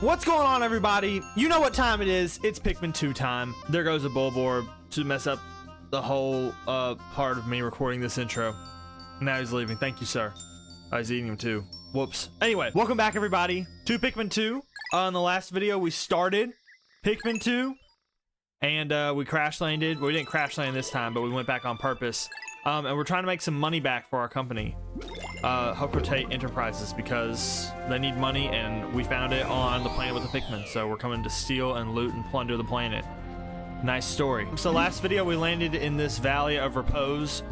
What's going on, everybody? You know what time it is. It's Pikmin 2 time. There goes a Bulborb to mess up the whole part of me recording this intro. Now he's leaving. Thank you, sir. Oh, he's eating him too. Whoops. Anyway, welcome back, everybody, to Pikmin 2. In the last video, we started Pikmin 2, and we crash landed. Well, we didn't crash land this time, but we went back on purpose. And we're trying to make some money back for our company, Hokotate Enterprises, because they need money, and we found it on the planet with the Pikmin. So we're coming to steal and loot and plunder the planet. Nice story. So last video, we landed in this Valley of Repose,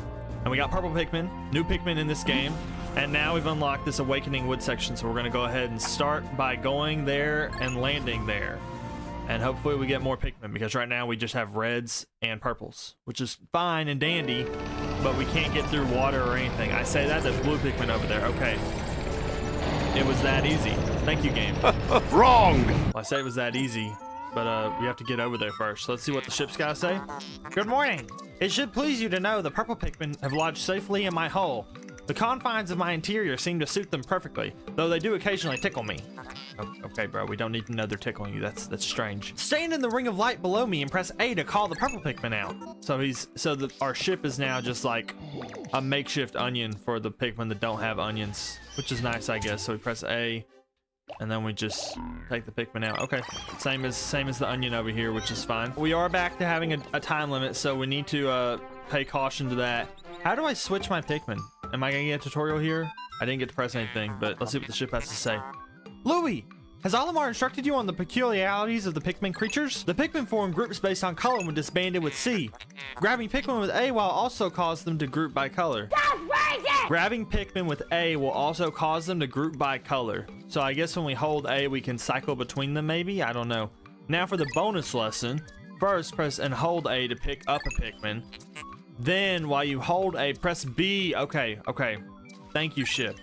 and we got purple Pikmin, new Pikmin in this game. And now we've unlocked this Awakening Wood section, so we're going to go ahead and start by going there and landing there. And hopefully we get more Pikmin, because right now we just have reds and purples, which is fine and dandy, but we can't get through water or anything. I say that, there's blue Pikmin over there. Okay. It was that easy. Thank you, game. Wrong! Well, I say it was that easy, but we have to get over there first. Let's see what the ship's got to say. Good morning. It should please you to know the purple Pikmin have lodged safely in my hull. The confines of my interior seem to suit them perfectly, though they do occasionally tickle me. Okay, bro, we don't need to know they're tickling you. That's strange. Stand in the ring of light below me and press A to call the purple Pikmin out. So our ship is now just like a makeshift onion for the Pikmin that don't have onions, which is nice, I guess. So we press A, and then we just take the Pikmin out. Okay, same as the onion over here, which is fine. We are back to having a time limit, so we need to pay caution to that. How do I switch my Pikmin? Am I gonna get a tutorial here? I didn't get to press anything, but let's see what the ship has to say. Louis, has Olimar instructed you on the peculiarities of the Pikmin creatures? The Pikmin form groups based on color when disbanded with C. Grabbing Pikmin with A will also cause them to group by color. Grabbing Pikmin with A will also cause them to group by color. So I guess when we hold A, we can cycle between them, maybe? I don't know. Now for the bonus lesson. First, press and hold A to pick up a Pikmin. Then, while you hold A, press B. Okay. Thank you, ship.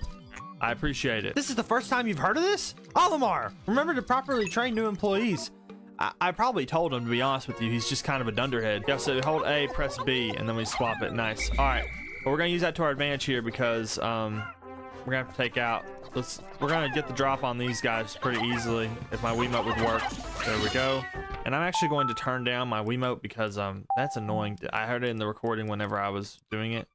I appreciate it. This is the first time you've heard of this? Olimar, remember to properly train new employees. I probably told him, to be honest with you. He's just kind of a dunderhead. Yeah, so hold A, press B, and then we swap it. Nice. All right. But we're going to use that to our advantage here because we're going to have to take out... We're going to get the drop on these guys pretty easily if my Wiimote would work. There we go. And I'm actually going to turn down my Wiimote because that's annoying. I heard it in the recording whenever I was doing it.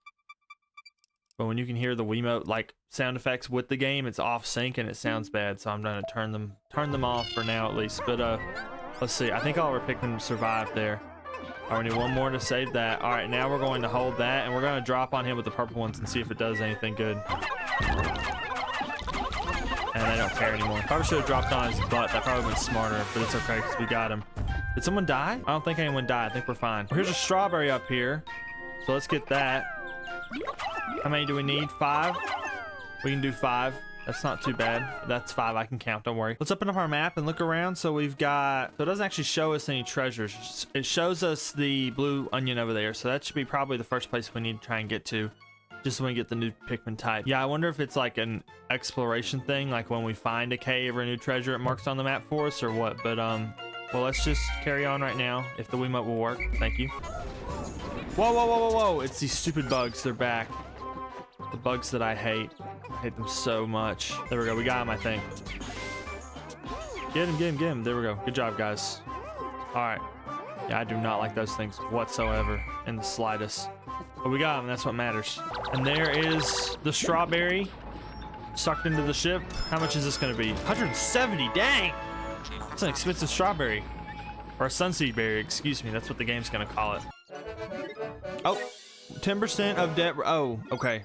But when you can hear the Wiimote like sound effects with the game, it's off sync and it sounds bad. So I'm going to turn them off for now at least. But let's see. I think all our Pikmin survived there. All right, we need one more to save that. All right, now we're going to hold that and we're going to drop on him with the purple ones and see if it does anything good. And they don't care anymore. Probably should have dropped on his butt. That probably would have been smarter, but it's okay because we got him. Did someone die? I don't think anyone died. I think we're fine. Well, here's a strawberry up here. So let's get that. How many do we need? 5? We can do 5. That's not too bad. That's 5 I can count. Don't worry. Let's open up our map and look around. So we've got... So it doesn't actually show us any treasures. It shows us the blue onion over there. So that should be probably the first place we need to try and get to. Just when we get the new Pikmin type. Yeah, I wonder if it's like an exploration thing, like when we find a cave or a new treasure, it marks on the map for us or what. But well, let's just carry on right now. If the Wiimote will work, thank you. Whoa! It's these stupid bugs. They're back. The bugs that I hate. I hate them so much. There we go. We got him, I think. Get him. There we go. Good job, guys. All right. Yeah, I do not like those things whatsoever in the slightest. But we got him, that's what matters. And there is the strawberry sucked into the ship. How much is this gonna be? 170, dang! That's an expensive strawberry. Or a sunseed berry, excuse me, that's what the game's gonna call it. Oh, 10% of debt, oh, okay.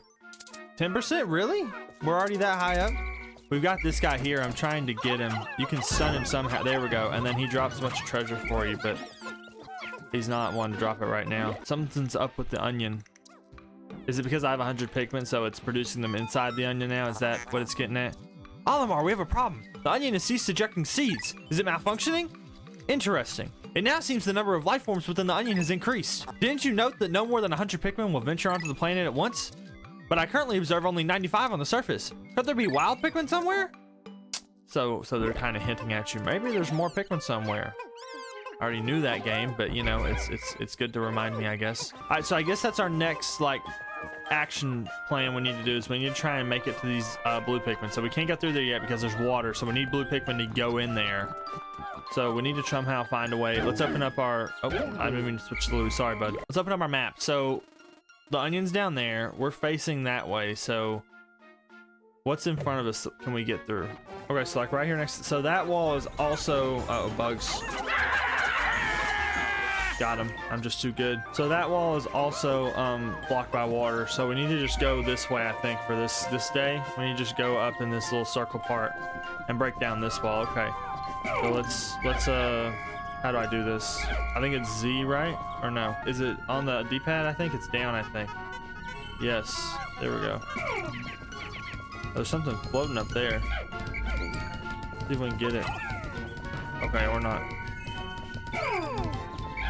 10%, really? We're already that high up? We've got this guy here, I'm trying to get him. You can stun him somehow, there we go. And then he drops a bunch of treasure for you, but he's not wanting to drop it right now. Something's up with the onion. Is it because I have 100 Pikmin, so it's producing them inside the onion now? Is that what it's getting at? Olimar, we have a problem. The onion has ceased ejecting seeds. Is it malfunctioning? Interesting. It now seems the number of life forms within the onion has increased. Didn't you note that no more than 100 Pikmin will venture onto the planet at once? But I currently observe only 95 on the surface. Could there be wild Pikmin somewhere? So they're kind of hinting at you. Maybe there's more Pikmin somewhere. I already knew that game, but you know, it's good to remind me, I guess. All right, so I guess that's our next like action plan we need to do is we need to try and make it to these blue Pikmin. So we can't get through there yet because there's water. So we need blue Pikmin to go in there. So we need to somehow find a way. Let's open up our... Oh, I didn't mean to switch to Louis. Sorry, bud. Let's open up our map. So the onion's down there. We're facing that way. So what's in front of us can we get through? Okay, so like right here next... So that wall is also... Uh-oh, bugs. Got him. I'm just too good. So that wall is also blocked by water. So we need to just go this way, I think, for this day. We need to just go up in this little circle part and break down this wall. Okay. So let's how do I do this? I think it's Z, right? Or no? Is it on the D-pad? I think it's down, I think. Yes. There we go. There's something floating up there. See if we can get it. Okay, or not.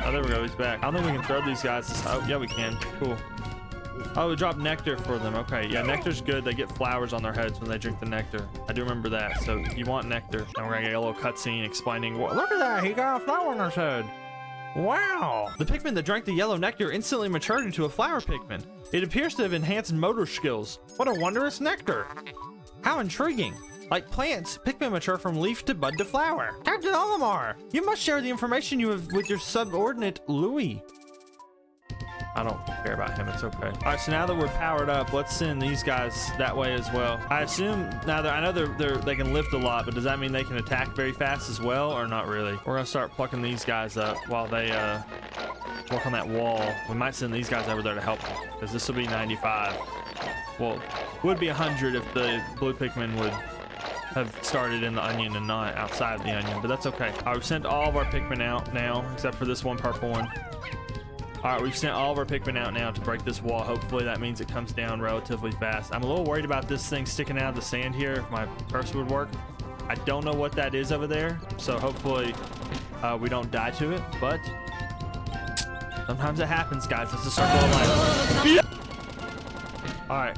Oh, there we go. He's back. I don't think we can throw these guys. Oh, yeah, we can. Cool. Oh, we dropped nectar for them. Okay, yeah, nectar's good. They get flowers on their heads when they drink the nectar. I do remember that. So you want nectar. And we're gonna get a little cutscene explaining. Look at that. He got a flower on his head. Wow. The Pikmin that drank the yellow nectar instantly matured into a flower Pikmin. It appears to have enhanced motor skills. What a wondrous nectar. How intriguing. Like plants, Pikmin mature from leaf to bud to flower. Captain Olimar, you must share the information you have with your subordinate, Louis. I don't care about him, it's okay. All right, so now that we're powered up, let's send these guys that way as well. I assume, now that I know they can lift a lot, but does that mean they can attack very fast as well, or not really? We're gonna start plucking these guys up while they work on that wall. We might send these guys over there to help them, because this will be 95. Well, would be 100 if the blue Pikmin would have started in the onion and not outside the onion, but that's okay. All right, we've sent all of our Pikmin out now, except for this one purple one. All right, we've sent all of our Pikmin out now to break this wall. Hopefully that means it comes down relatively fast. I'm a little worried about this thing sticking out of the sand here, if my cursor would work. I don't know what that is over there, so hopefully we don't die to it, but sometimes it happens, guys. It's a circle of life. All right,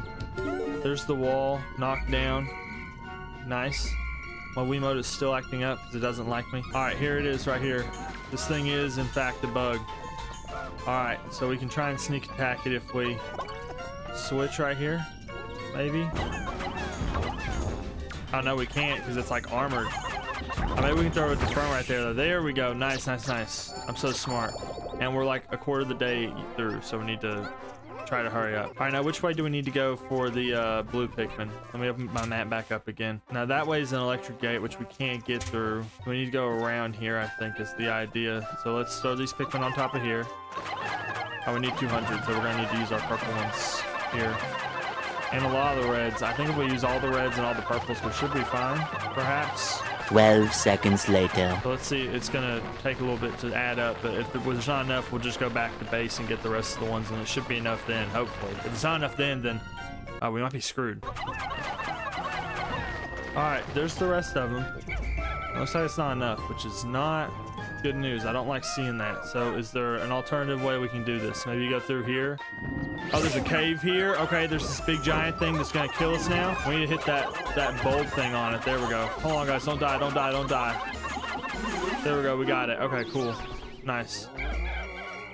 there's the wall knocked down. Nice. My Wiimote is still acting up because it doesn't like me. All right, here it is right here. This thing is, in fact, a bug. All right, so we can try and sneak attack it if we switch right here, maybe. Oh, no, we can't because it's like armored. Oh, maybe we can throw it at the front right there, though. There we go. Nice, nice, nice. I'm so smart. And we're like a quarter of the day through, so we need to try to hurry up. All right, now which way do we need to go for the blue Pikmin? Let me open my map back up again. Now that way is an electric gate, which we can't get through. We need to go around here, I think is the idea. So let's throw these Pikmin on top of here. Oh, we need 200, so we're gonna need to use our purple ones here. And a lot of the reds. I think if we use all the reds and all the purples, we should be fine, perhaps. 12 seconds later. So let's see, it's gonna take a little bit to add up, but if there's not enough, we'll just go back to base and get the rest of the ones, and it should be enough then, hopefully. If it's not enough then we might be screwed. All right, there's the rest of them. Looks like it's not enough, which is not good news. I don't like seeing that. So is there an alternative way we can do this? Maybe you go through here. Oh, there's a cave here. Okay, there's this big giant thing that's gonna kill us now. We need to hit that bulb thing on it. There we go. Hold on, guys. Don't die, don't die, don't die. There we go. We got it. Okay, cool. Nice.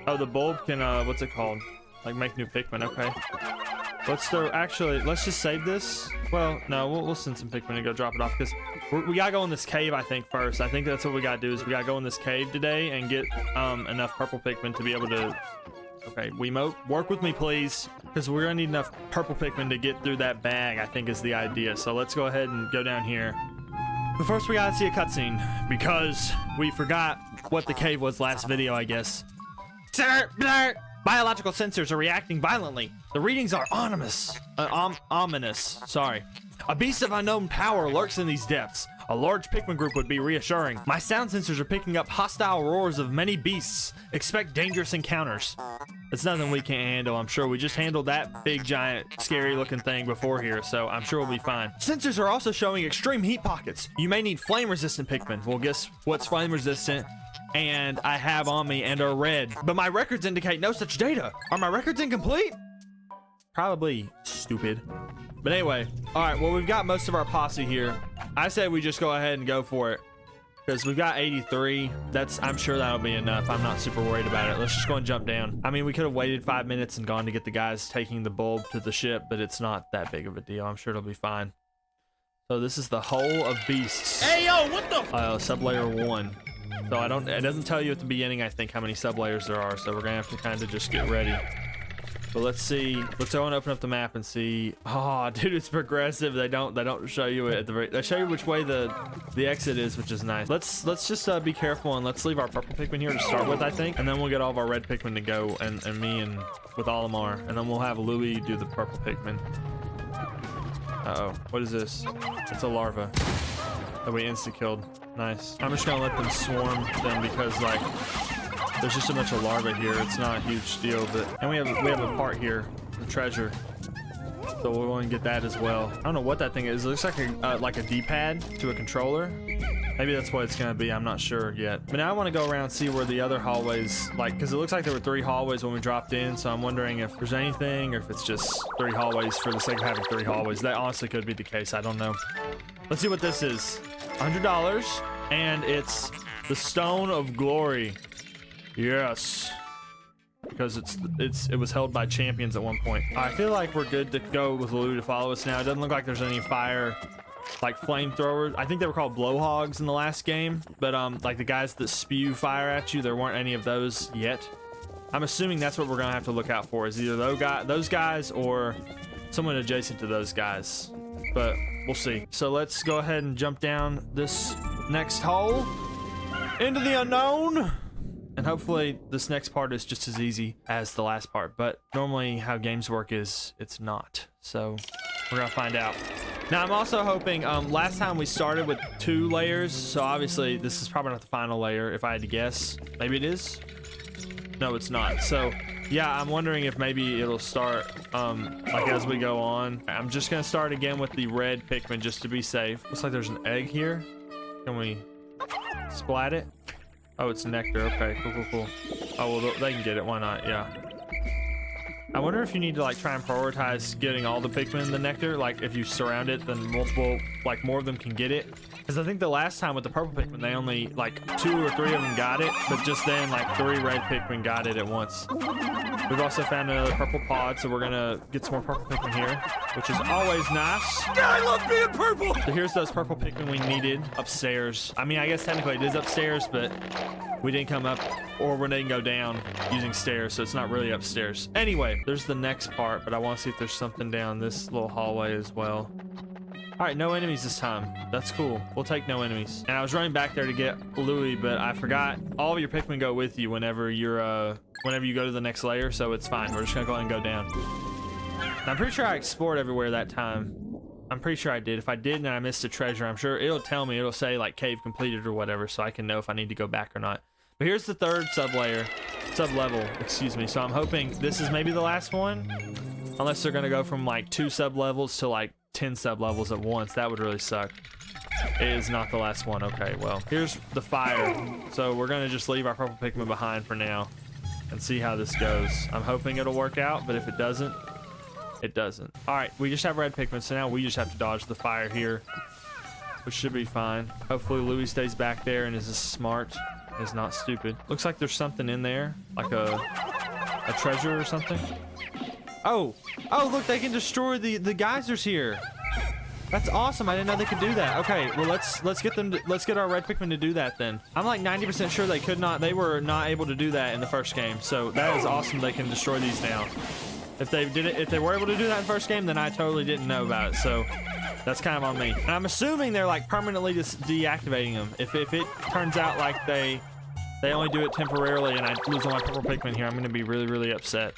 Oh, the bulb can, what's it called? Like make new Pikmin. Okay. Let's just save this. Well, no, we'll send some Pikmin and go drop it off because we gotta go in this cave, I think, first. I think that's what we gotta do is we gotta go in this cave today and get enough purple Pikmin to be able to... Okay, Wiimote, work with me, please, because we're gonna need enough purple Pikmin to get through that bag, I think is the idea. So let's go ahead and go down here. But first we gotta see a cutscene because we forgot what the cave was last video, I guess. Sir, biological sensors are reacting violently. The readings are ominous. Sorry. A beast of unknown power lurks in these depths. A large Pikmin group would be reassuring. My sound sensors are picking up hostile roars of many beasts. Expect dangerous encounters. It's nothing we can't handle, I'm sure. We just handled that big, giant, scary looking thing before here, so I'm sure we'll be fine. Sensors are also showing extreme heat pockets. You may need flame-resistant Pikmin. Well, guess what's flame-resistant? And I have on me and are red. But my records indicate no such data. Are my records incomplete? Probably, stupid. But anyway, all right, well, we've got most of our posse here. I say we just go ahead and go for it. because we've got 83. I'm sure that'll be enough. I'm not super worried about it. Let's just go and jump down. I mean, we could have waited 5 minutes and gone to get the guys taking the bulb to the ship, but it's not that big of a deal. I'm sure it'll be fine. So this is the Hole of Beasts. Hey, yo, what the? Sublayer 1. So it doesn't tell you at the beginning, I think, how many sublayers there are. So we're gonna have to kind of just get ready. But let's see. Let's go and open up the map and see. Oh, dude, it's progressive. They don't show you it at the very. They show you which way the exit is, which is nice. Let's just be careful and let's leave our purple Pikmin here to start with, I think, and then we'll get all of our red Pikmin to go, and me and with Olimar, and then we'll have Louis do the purple Pikmin. Uh-oh, what is this? It's a larva that we insta-killed. Nice. I'm just gonna let them swarm them because, like, there's just a bunch of larvae here. It's not a huge deal, but and we have a part here, the treasure. So we'll go and get that as well. I don't know what that thing is. It looks like a D-pad to a controller. Maybe that's what it's gonna be. I'm not sure yet. But now I want to go around and see where the other hallways, like, because it looks like there were 3 hallways when we dropped in. So I'm wondering if there's anything, or if it's just 3 hallways for the sake of having 3 hallways. That honestly could be the case. I don't know. Let's see what this is. $100, and it's the Stone of Glory. Yes. Because it was held by champions at one point. I feel like we're good to go with Lulu to follow us now. It doesn't look like there's any fire, like flamethrowers. I think they were called blowhogs in the last game, but like the guys that spew fire at you, there weren't any of those yet. I'm assuming that's what we're gonna have to look out for, is either those guys or someone adjacent to those guys, but we'll see. So let's go ahead and jump down this next hole into the unknown. And hopefully this next part is just as easy as the last part, but normally how games work is it's not. So we're gonna find out. Now I'm also hoping, last time we started with 2 layers, so obviously this is probably not the final layer if I had to guess. Maybe it is? No, it's not. So yeah, I'm wondering if maybe it'll start like as we go on. I'm just gonna start again with the red Pikmin just to be safe. Looks like there's an egg here. Can we splat it? Oh, it's nectar. Okay, cool. Oh, well, they can get it. Why not? Yeah. I wonder if you need to, like, try and prioritize getting all the Pikmin the nectar. Like, if you surround it, then multiple, like, more of them can get it. Because I think the last time with the purple Pikmin, they only, like, 2 or 3 of them got it. But just then, like, 3 red Pikmin got it at once. We've also found another purple pod, so we're gonna get some more purple Pikmin here, which is always nice. I love being purple. So here's those purple Pikmin we needed upstairs. I mean, I guess technically it is upstairs, but we didn't come up, or we didn't go down using stairs, so it's not really upstairs. Anyway, there's the next part, but I want to see if there's something down this little hallway as well. All right, no enemies this time. That's cool. We'll take no enemies. And I was running back there to get Louis, but I forgot all of your Pikmin go with you whenever you're whenever you go to the next layer, so it's fine. We're just gonna go ahead and go down. And I'm pretty sure I explored everywhere that time. I'm pretty sure I did. If I didn't and I missed a treasure, I'm sure it'll tell me. It'll say like cave completed or whatever, so I can know if I need to go back or not. But here's the 3rd sub-level, excuse me. So I'm hoping this is maybe the last one, unless they're gonna go from like 2 sub-levels to like 10 sub-levels at once. That would really suck. It is not the last one. Okay, well, here's the fire. So we're gonna just leave our purple Pikmin behind for now and see how this goes. I'm hoping it'll work out, but if it doesn't, it doesn't. All right, we just have red Pikmin, so now we just have to dodge the fire here, which should be fine. Hopefully Louis stays back there and is smart, is not stupid. Looks like there's something in there, like a treasure or something. Oh, look, they can destroy the geysers here. That's awesome. I didn't know they could do that. Okay, well, let's get our red Pikmin to do that then. I'm like 90% sure they were not able to do that in the first game. So that is awesome. They can destroy these now. If they were able to do that in the first game, then I totally didn't know about it. So that's kind of on me. And I'm assuming they're like permanently just deactivating them. If it turns out like they only do it temporarily and I lose all my purple Pikmin here, I'm gonna be really, really upset.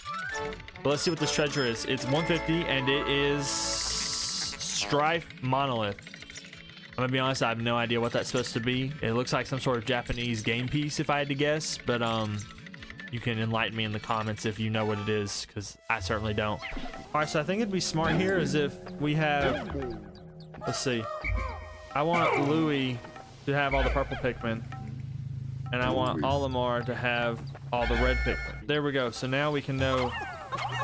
But let's see what this treasure is. It's 150 and it is Strife Monolith. I'm gonna be honest, I have no idea what that's supposed to be. It looks like some sort of Japanese game piece if I had to guess, but you can enlighten me in the comments if you know what it is, because I certainly don't. All right, so I think it'd be smart here is if we have, let's see, I want Louis to have all the purple Pikmin, and I want Olimar to have all the red Pikmin. There we go. So now we can know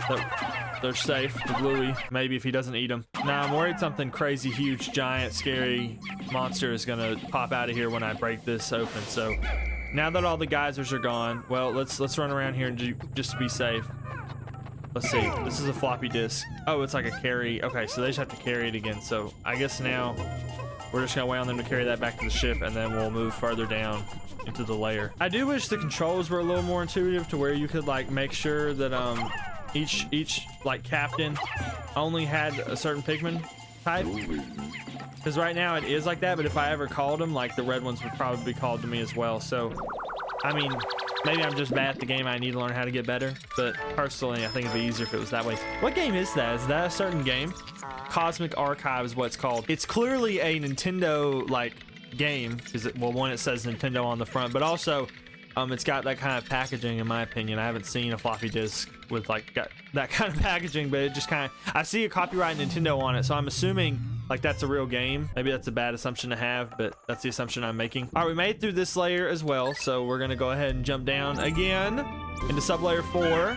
that they're safe with Louie. Maybe if he doesn't eat them. Now I'm worried something crazy, huge, giant, scary monster is gonna pop out of here when I break this open. So now that all the geysers are gone, well, let's run around here and just to be safe. Let's see. This is a floppy disk. Oh, it's like a carry. Okay, so they just have to carry it again. So I guess now we're just gonna wait on them to carry that back to the ship, and then we'll move further down into the layer. I do wish the controls were a little more intuitive to where you could like make sure that each like captain only had a certain Pikmin type. Because right now it is like that, but if I ever called them, like the red ones would probably be called to me as well. So, I mean, maybe I'm just bad at the game. I need to learn how to get better. But personally, I think it'd be easier if it was that way. What game is that? Is that a certain game? Cosmic Archive is what it's called. It's clearly a Nintendo like game, because well, one, it says Nintendo on the front, but also it's got that kind of packaging. In my opinion, I haven't seen a floppy disk with like got that kind of packaging, but it just kind of, I see a copyright Nintendo on it, so I'm assuming like that's a real game. Maybe that's a bad assumption to have, but that's the assumption I'm making. All right, we made it through this layer as well, so we're gonna go ahead and jump down again into sublayer 4.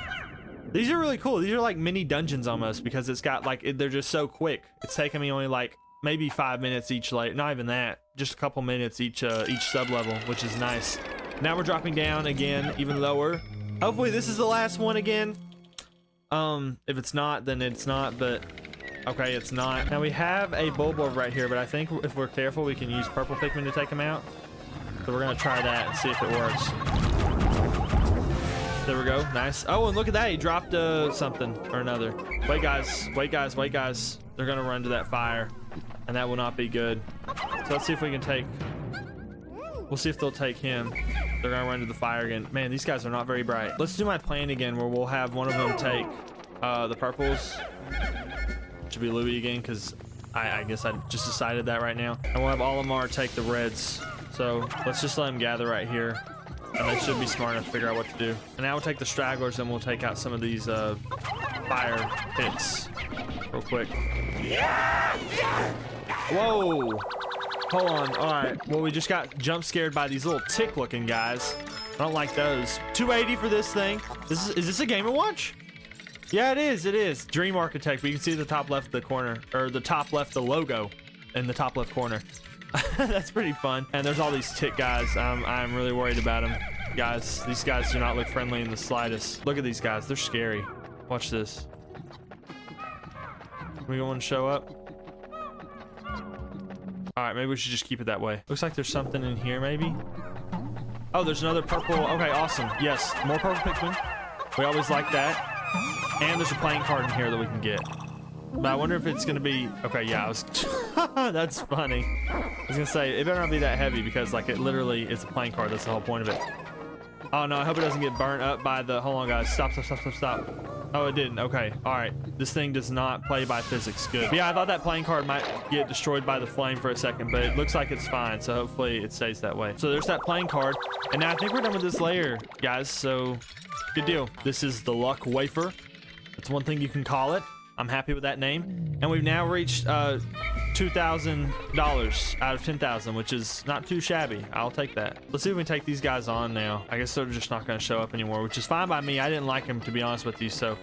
These are really cool. These are like mini dungeons almost, because it's got like they're just so quick. It's taken me only like maybe 5 minutes each layer, not even that, just a couple minutes each sub level, which is nice. Now we're dropping down again, even lower. Hopefully this is the last one again. If it's not, then it's not, but okay, it's not. Now we have a Bulborb right here, but I think if we're careful, we can use purple Pikmin to take him out. So we're gonna try that and see if it works. There we go, nice. Oh, and look at that, he dropped something or another. Wait guys, wait guys, wait guys. They're gonna run to that fire, and that will not be good. So let's see if we can take, we'll see if they'll take him. They're gonna run to the fire again. Man, these guys are not very bright. Let's do my plan again, where we'll have one of them take the purples. Should be Louie again, because I guess I just decided that right now. And we'll have Olimar take the reds. So let's just let them gather right here, and they should be smart enough to figure out what to do. And now we'll take the stragglers, and we'll take out some of these fire hits real quick. Whoa! Hold on. All right. Well, we just got jump scared by these little tick-looking guys. I don't like those. 280 for this thing. Is this a Game & Watch? Yeah, it is. It is. Dream Architect. But you can see the top left of the corner, or the top left, the logo in the top left corner. That's pretty fun. And there's all these tick guys. I'm really worried about them, guys. These guys do not look friendly in the slightest. Look at these guys. They're scary. Watch this. We want to show up. All right, maybe we should just keep it that way. Looks like there's something in here, maybe. Oh, there's another purple. Okay, awesome. Yes, more purple Pikmin. We always like that. And there's a playing card in here that we can get. But I wonder if it's gonna be, okay, yeah, I was, that's funny. I was gonna say, it better not be that heavy, because like it literally, it's a playing card. That's the whole point of it. Oh no, I hope it doesn't get burnt up by the, hold on guys, stop. Oh, it didn't. Okay. All right. This thing does not play by physics. Good. But yeah, I thought that playing card might get destroyed by the flame for a second, but it looks like it's fine. So hopefully it stays that way. So there's that playing card. And now I think we're done with this layer, guys. So good deal. This is the Luck Wafer. That's one thing you can call it. I'm happy with that name. And we've now reached $2,000 out of 10,000, which is not too shabby. I'll take that. Let's see if we can take these guys on now. I guess they're just not going to show up anymore, which is fine by me. I didn't like them, to be honest with you, so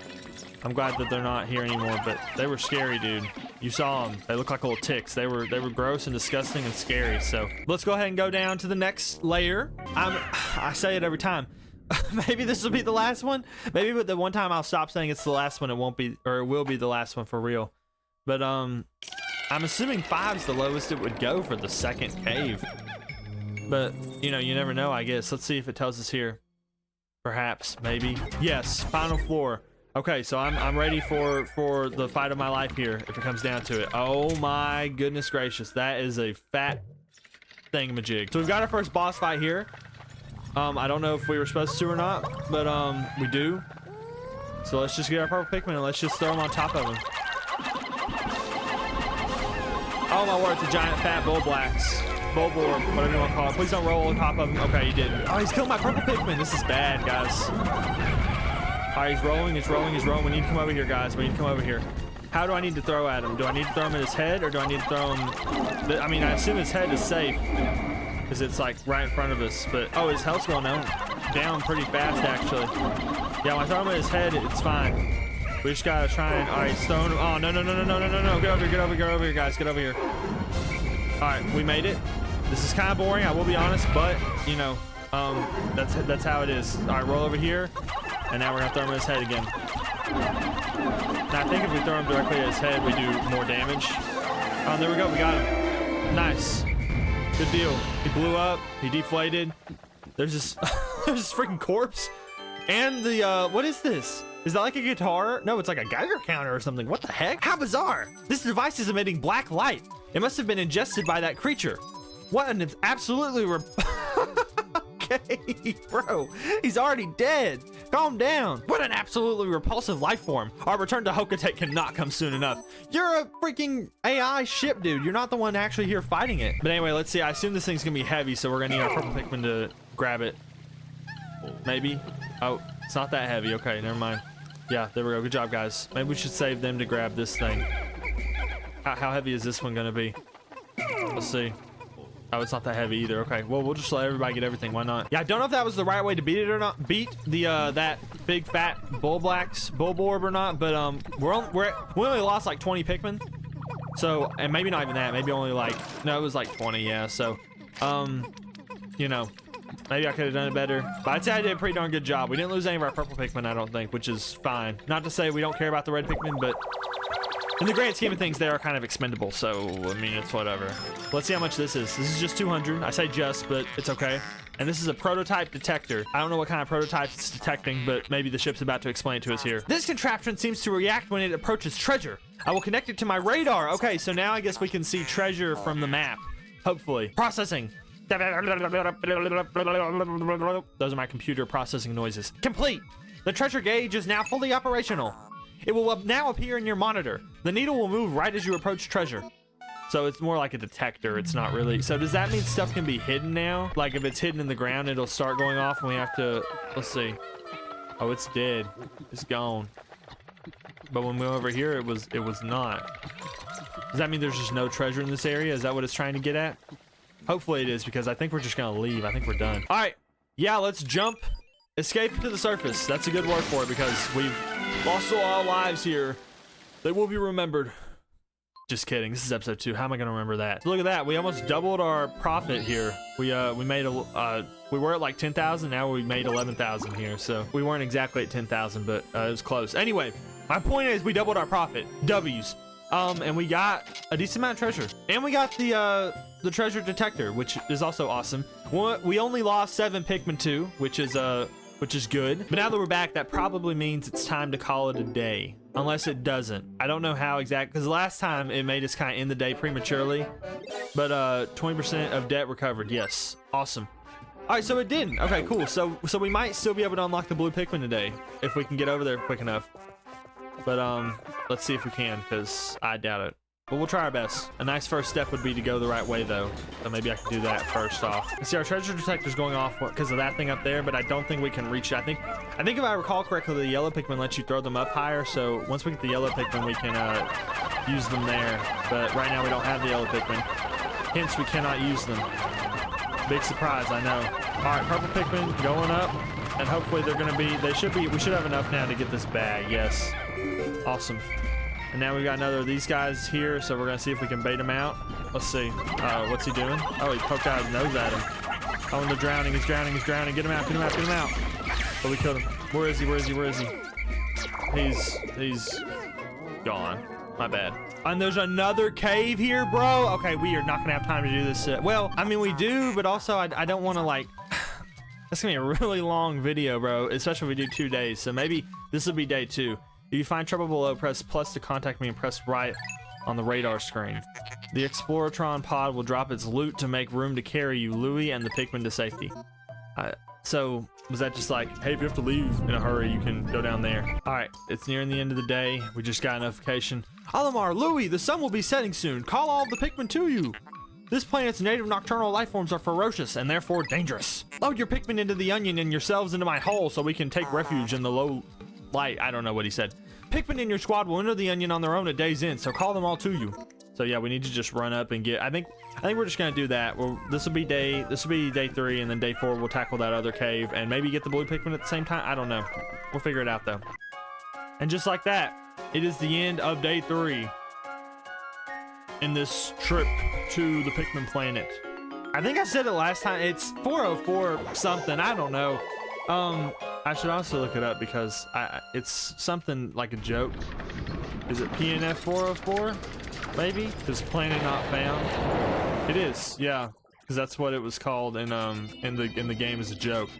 I'm glad that they're not here anymore. But they were scary, dude. You saw them. They look like little ticks. They were gross and disgusting and scary. So let's go ahead and go down to the next layer. I say it every time. Maybe this will be the last one. Maybe but the one time I'll stop saying it's the last one, it won't be, or it will be the last one for real. But I'm assuming 5's the lowest it would go for the second cave. But you know, you never know, I guess. Let's see if it tells us here. Perhaps, maybe. Yes, final floor. Okay, so I'm ready for the fight of my life here, if it comes down to it. Oh my goodness gracious, that is a fat thingamajig. So we've got our first boss fight here. I don't know if we were supposed to or not, but we do. So let's just get our purple Pikmin and let's just throw them on top of him. Oh my word, it's a giant fat Bulborb, whatever you want to call it. Please don't roll on top of him. Okay, he didn't. Oh, he's killed my purple Pikmin. This is bad, guys. All right, he's rolling. We need to come over here, guys. We need to come over here. How do I need to throw at him? Do I need to throw him at his head, or do I need to throw him? I mean, I assume his head is safe, because it's like right in front of us. But oh, his health's going down pretty fast, actually. Yeah, when I throw him at his head, it's fine. We just gotta try and, all right, stone. Oh, no. Get over here, guys. Get over here. All right, we made it. This is kind of boring, I will be honest, but you know, that's how it is. All right, roll over here, and now we're gonna throw him in his head again. Now I think if we throw him directly at his head, we do more damage. Oh, there we go, we got him. Nice, good deal. He blew up, he deflated. There's this, there's this freaking corpse, and the what is this? Is that like a guitar? No, it's like a Geiger counter or something. What the heck? How bizarre! This device is emitting black light. It must have been ingested by that creature. What an absolutely okay, bro. He's already dead. Calm down. What an absolutely repulsive life form. Our return to Hokate cannot come soon enough. You're a freaking AI ship, dude. You're not the one actually here fighting it. But anyway, let's see. I assume this thing's gonna be heavy, so we're gonna need our purple Pikmin to grab it. Maybe. Oh, it's not that heavy. Okay, never mind. Yeah, there we go. Good job, guys. Maybe we should save them to grab this thing. How heavy is this one gonna be? Let's see. Oh, it's not that heavy either. Okay, well, we'll just let everybody get everything. Why not? Yeah, I don't know if that was the right way to beat it or not. Beat the that big fat bulborb or not. But we only lost like 20 Pikmin. So, and maybe not even that. Maybe only like, no, it was like 20. Yeah. So, you know, maybe I could have done it better. But I'd say I did a pretty darn good job. We didn't lose any of our purple Pikmin, I don't think, which is fine. Not to say we don't care about the red Pikmin, but in the grand scheme of things, they are kind of expendable, so, I mean, it's whatever. Let's see how much this is. This is just 200. I say just, but it's okay. And this is a prototype detector. I don't know what kind of prototypes it's detecting, but maybe the ship's about to explain it to us here. This contraption seems to react when it approaches treasure. I will connect it to my radar. Okay, so now I guess we can see treasure from the map. Hopefully. Processing. Those are my computer processing noises. Complete. The treasure gauge is now fully operational. It will now appear in your monitor. The needle will move right as you approach treasure. So it's more like a detector. It's not really. So does that mean stuff can be hidden now? Like if it's hidden in the ground, it'll start going off and we have to, let's see. Oh, it's dead. It's gone. But when we went over here, it was not. Does that mean there's just no treasure in this area? Is that what it's trying to get at? Hopefully it is, because I think we're just gonna leave. I think we're done. All right, yeah, let's jump. Escape to the surface. That's a good word for it, because we've lost a lot of lives here. They will be remembered. Just kidding. This is episode 2. How am I gonna remember that? So look at that. We almost doubled our profit here. We made a we were at like 10,000. Now we made 11,000 here. So we weren't exactly at 10,000, but it was close. Anyway, my point is we doubled our profit. W's. And we got a decent amount of treasure, and we got the treasure detector, which is also awesome. We only lost 7 Pikmin 2, which is good. But now that we're back, that probably means it's time to call it a day. Unless it doesn't. I don't know how exact, because last time it made us kind of end the day prematurely. But 20% of debt recovered. Yes. Awesome. All right, so it didn't. Okay, cool. So we might still be able to unlock the blue Pikmin today if we can get over there quick enough. But let's see if we can, because I doubt it. But we'll try our best. A nice first step would be to go the right way, though. So maybe I can do that first off. You see, our treasure detector's going off because of that thing up there, but I don't think we can reach it. I think if I recall correctly, the yellow Pikmin lets you throw them up higher. So once we get the yellow Pikmin, we can use them there. But right now we don't have the yellow Pikmin. Hence, we cannot use them. Big surprise, I know. All right, purple Pikmin going up, and hopefully they're gonna be. We should have enough now to get this bag. Yes. Awesome. And now we got another of these guys here, so we're gonna see if we can bait him out. Let's see. What's he doing? Oh, he poked out his nose at him. Oh, and they're drowning. He's drowning. He's drowning. Get him out. Get him out. Get him out. Oh, we killed him. Where is he? Where is he? Where is he? He's gone. My bad. And there's another cave here, bro. Okay, we are not gonna have time to do this. Well, I mean, we do, but also I don't want to like. That's gonna be a really long video, bro. Especially if we do 2 days. So maybe this will be day 2. If you find trouble below, press plus to contact me and press right on the radar screen. The Exploratron pod will drop its loot to make room to carry you, Louie, and the Pikmin to safety. So, was that just like, hey, if you have to leave in a hurry, you can go down there? Alright, it's nearing the end of the day. We just got a notification. Alamar, Louie, the sun will be setting soon. Call all the Pikmin to you. This planet's native nocturnal life forms are ferocious and therefore dangerous. Load your Pikmin into the onion and yourselves into my hole so we can take refuge in the low light. I don't know what he said. Pikmin in your squad will enter the onion on their own at day's end, so call them all to you. So yeah, we need to just run up and get. I think we're just gonna do that. Well, this will be day 3, and then day 4 we'll tackle that other cave and maybe get the blue Pikmin at the same time. I don't know. We'll figure it out though. And just like that, it is the end of day 3 in this trip to the Pikmin planet. I think I said it last time. It's 404 something. I don't know. I should also look it up because it's something like a joke. Is it PNF 404? Maybe? Because planet not found. It is, yeah. Because that's what it was called in the game as a joke.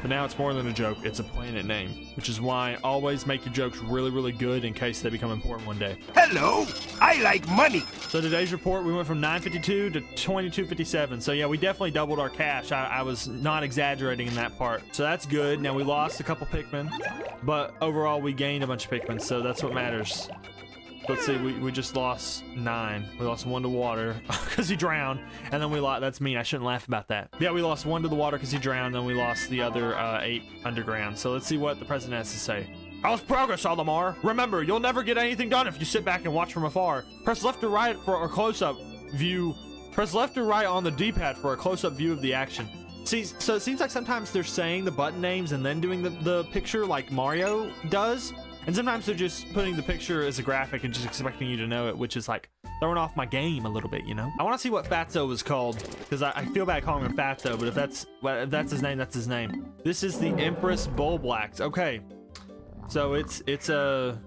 But now it's more than a joke, it's a planet name, which is why always make your jokes really, really good in case they become important one day. Hello, I like money. So today's report, we went from 952 to 2257. So yeah, we definitely doubled our cash. I was not exaggerating in that part. So that's good. Now we lost a couple Pikmin, but overall we gained a bunch of Pikmin, so that's what matters. Let's see, we just lost 9. We lost 1 to water because he drowned, and then we lost. That's mean. I shouldn't laugh about that. Yeah, we lost 1 to the water because he drowned, and then we lost the other 8 underground. So let's see what the president has to say. How's progress, Alamar? Remember, you'll never get anything done if you sit back and watch from afar. Press left or right for a close-up view. Press left or right on the D-pad for a close-up view of the action. See, so it seems like sometimes they're saying the button names and then doing the picture like Mario does. And sometimes they're just putting the picture as a graphic and just expecting you to know it, which is like throwing off my game a little bit, you know? I want to see what Fatso was called, because I feel bad calling him Fatso, but if that's his name, that's his name. This is the Empress Bull Blacks. Okay, so it's an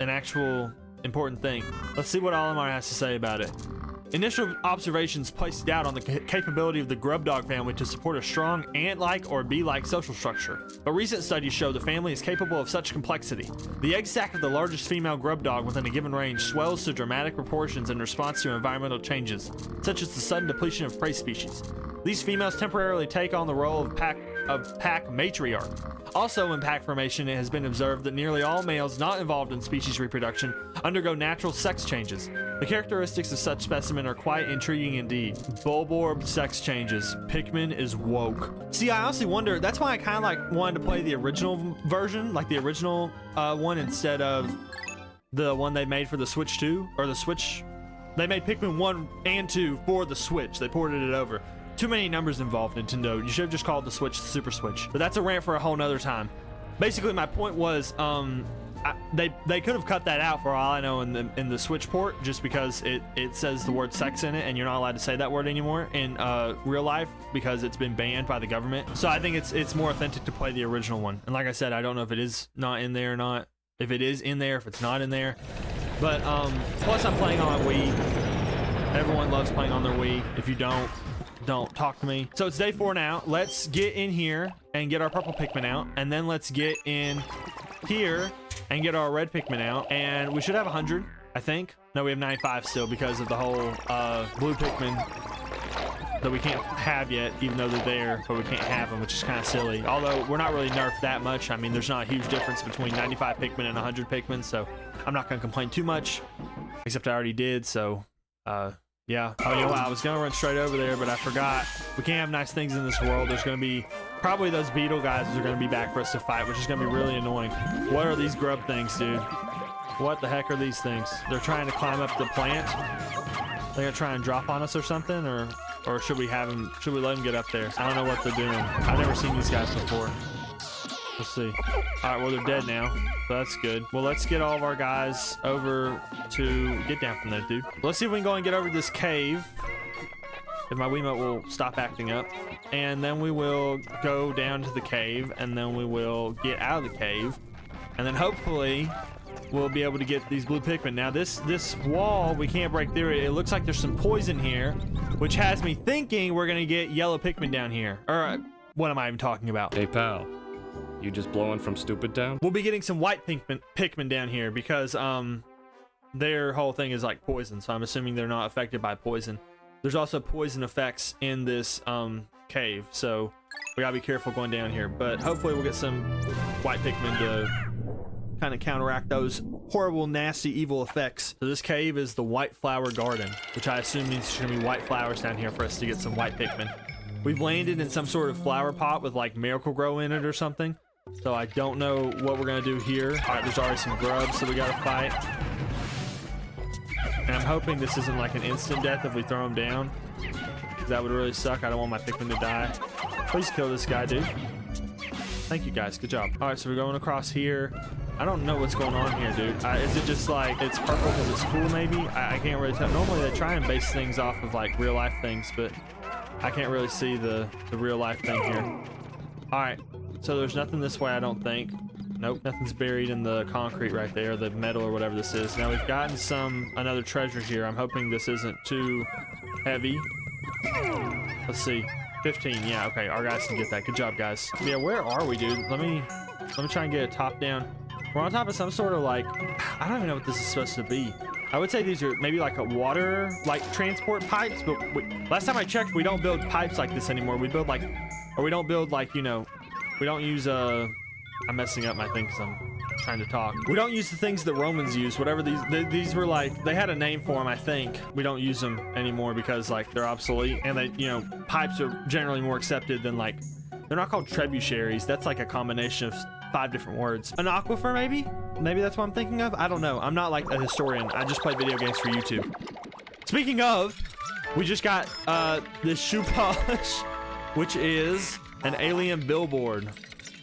actual important thing. Let's see what Olimar has to say about it. Initial observations placed doubt on the capability of the grub dog family to support a strong ant-like or bee-like social structure. But recent studies show the family is capable of such complexity. The egg sac of the largest female grub dog within a given range swells to dramatic proportions in response to environmental changes, such as the sudden depletion of prey species. These females temporarily take on the role of pack matriarch. Also in pack formation, it has been observed that nearly all males not involved in species reproduction undergo natural sex changes. The characteristics of such specimen are quite intriguing indeed. Bulborb sex changes. Pikmin is woke. See, I honestly wonder, that's why I kind of like wanted to play the original version, like the original one instead of the one they made for the Switch 2, or the Switch. They made Pikmin 1 and 2 for the Switch. They ported it over. Too many numbers involved, Nintendo. You should have just called the Switch the Super Switch. But that's a rant for a whole nother time. Basically, my point was, they could have cut that out for all I know in the Switch port, just because it says the word sex in it, and you're not allowed to say that word anymore in real life because it's been banned by the government. So I think it's more authentic to play the original one. And like I said, I don't know if it is not in there or not. If it is in there, if it's not in there. But plus I'm playing on Wii. Everyone loves playing on their Wii. If you don't talk to me. So it's day 4 now. Let's get in here and get our purple Pikmin out, and then let's get in here and get our red Pikmin out, and we should have 100, I think. No, we have 95 still because of the whole blue Pikmin that we can't have yet, even though they're there, but we can't have them, which is kind of silly. Although we're not really nerfed that much. I mean, there's not a huge difference between 95 Pikmin and 100 Pikmin, so I'm not going to complain too much, except I already did. So yeah. Oh, you know what? I was gonna run straight over there, but I forgot. We can't have nice things in this world. There's gonna be probably those beetle guys are gonna be back for us to fight, which is gonna be really annoying. What are these grub things, dude? What the heck are these things? They're trying to climb up the plant. They're gonna try and drop on us or something, or should we have them? Should we let them get up there? I don't know what they're doing. I've never seen these guys before. Let's see. All right, well, they're dead now, so that's good. Well, let's get all of our guys over to get down from there, dude. Let's see if we can go and get over this cave, if my Wiimote will stop acting up, and then we will go down to the cave, and then we will get out of the cave, and then hopefully we'll be able to get these blue Pikmin. Now this wall, we can't break through it. It looks like there's some poison here, which has me thinking we're gonna get yellow Pikmin down here. Or what am I even talking about? Hey pal, you just blowing from Stupid Town? We'll be getting some white Pikmin down here because their whole thing is like poison, so I'm assuming they're not affected by poison. There's also poison effects in this cave, so we gotta be careful going down here. But hopefully we'll get some white Pikmin to kind of counteract those horrible, nasty, evil effects. So this cave is the White Flower Garden, which I assume means there's gonna be white flowers down here for us to get some white Pikmin. We've landed in some sort of flower pot with like Miracle Grow in it or something. So I don't know what we're gonna do here. All right, there's already some grubs that we gotta fight. And I'm hoping this isn't like an instant death if we throw him down. That would really suck. I don't want my Pikmin to die. Please kill this guy, dude. Thank you guys, good job. All right, so we're going across here. I don't know what's going on here, dude. Is it just like it's purple because it's cool, maybe? I can't really tell. Normally they try and base things off of like real life things, but I can't really see the real life thing here. All right, so there's nothing this way, I don't think. Nope, nothing's buried in the concrete right there, the metal or whatever this is. Now we've gotten another treasure here. I'm hoping this isn't too heavy. Let's see, 15. Yeah, okay, our guys can get that. Good job, guys. Yeah, where are we, dude? Let me try and get it top down. We're on top of some sort of like, I don't even know what this is supposed to be. I would say these are maybe like a water like transport pipes, but last time I checked, we don't build pipes like this anymore. We build like, or we don't build like, you know, we don't use I'm messing up my thing because I'm trying to talk. We don't use the things that Romans use. Whatever these were like, they had a name for them, I think. We don't use them anymore because like they're obsolete, and they, you know, pipes are generally more accepted than like, they're not called trebuchets. That's like a combination of 5 different words. An aquifer, maybe? Maybe that's what I'm thinking of. I don't know. I'm not like a historian. I just play video games for YouTube. Speaking of, we just got this shoe polish, which is an alien billboard.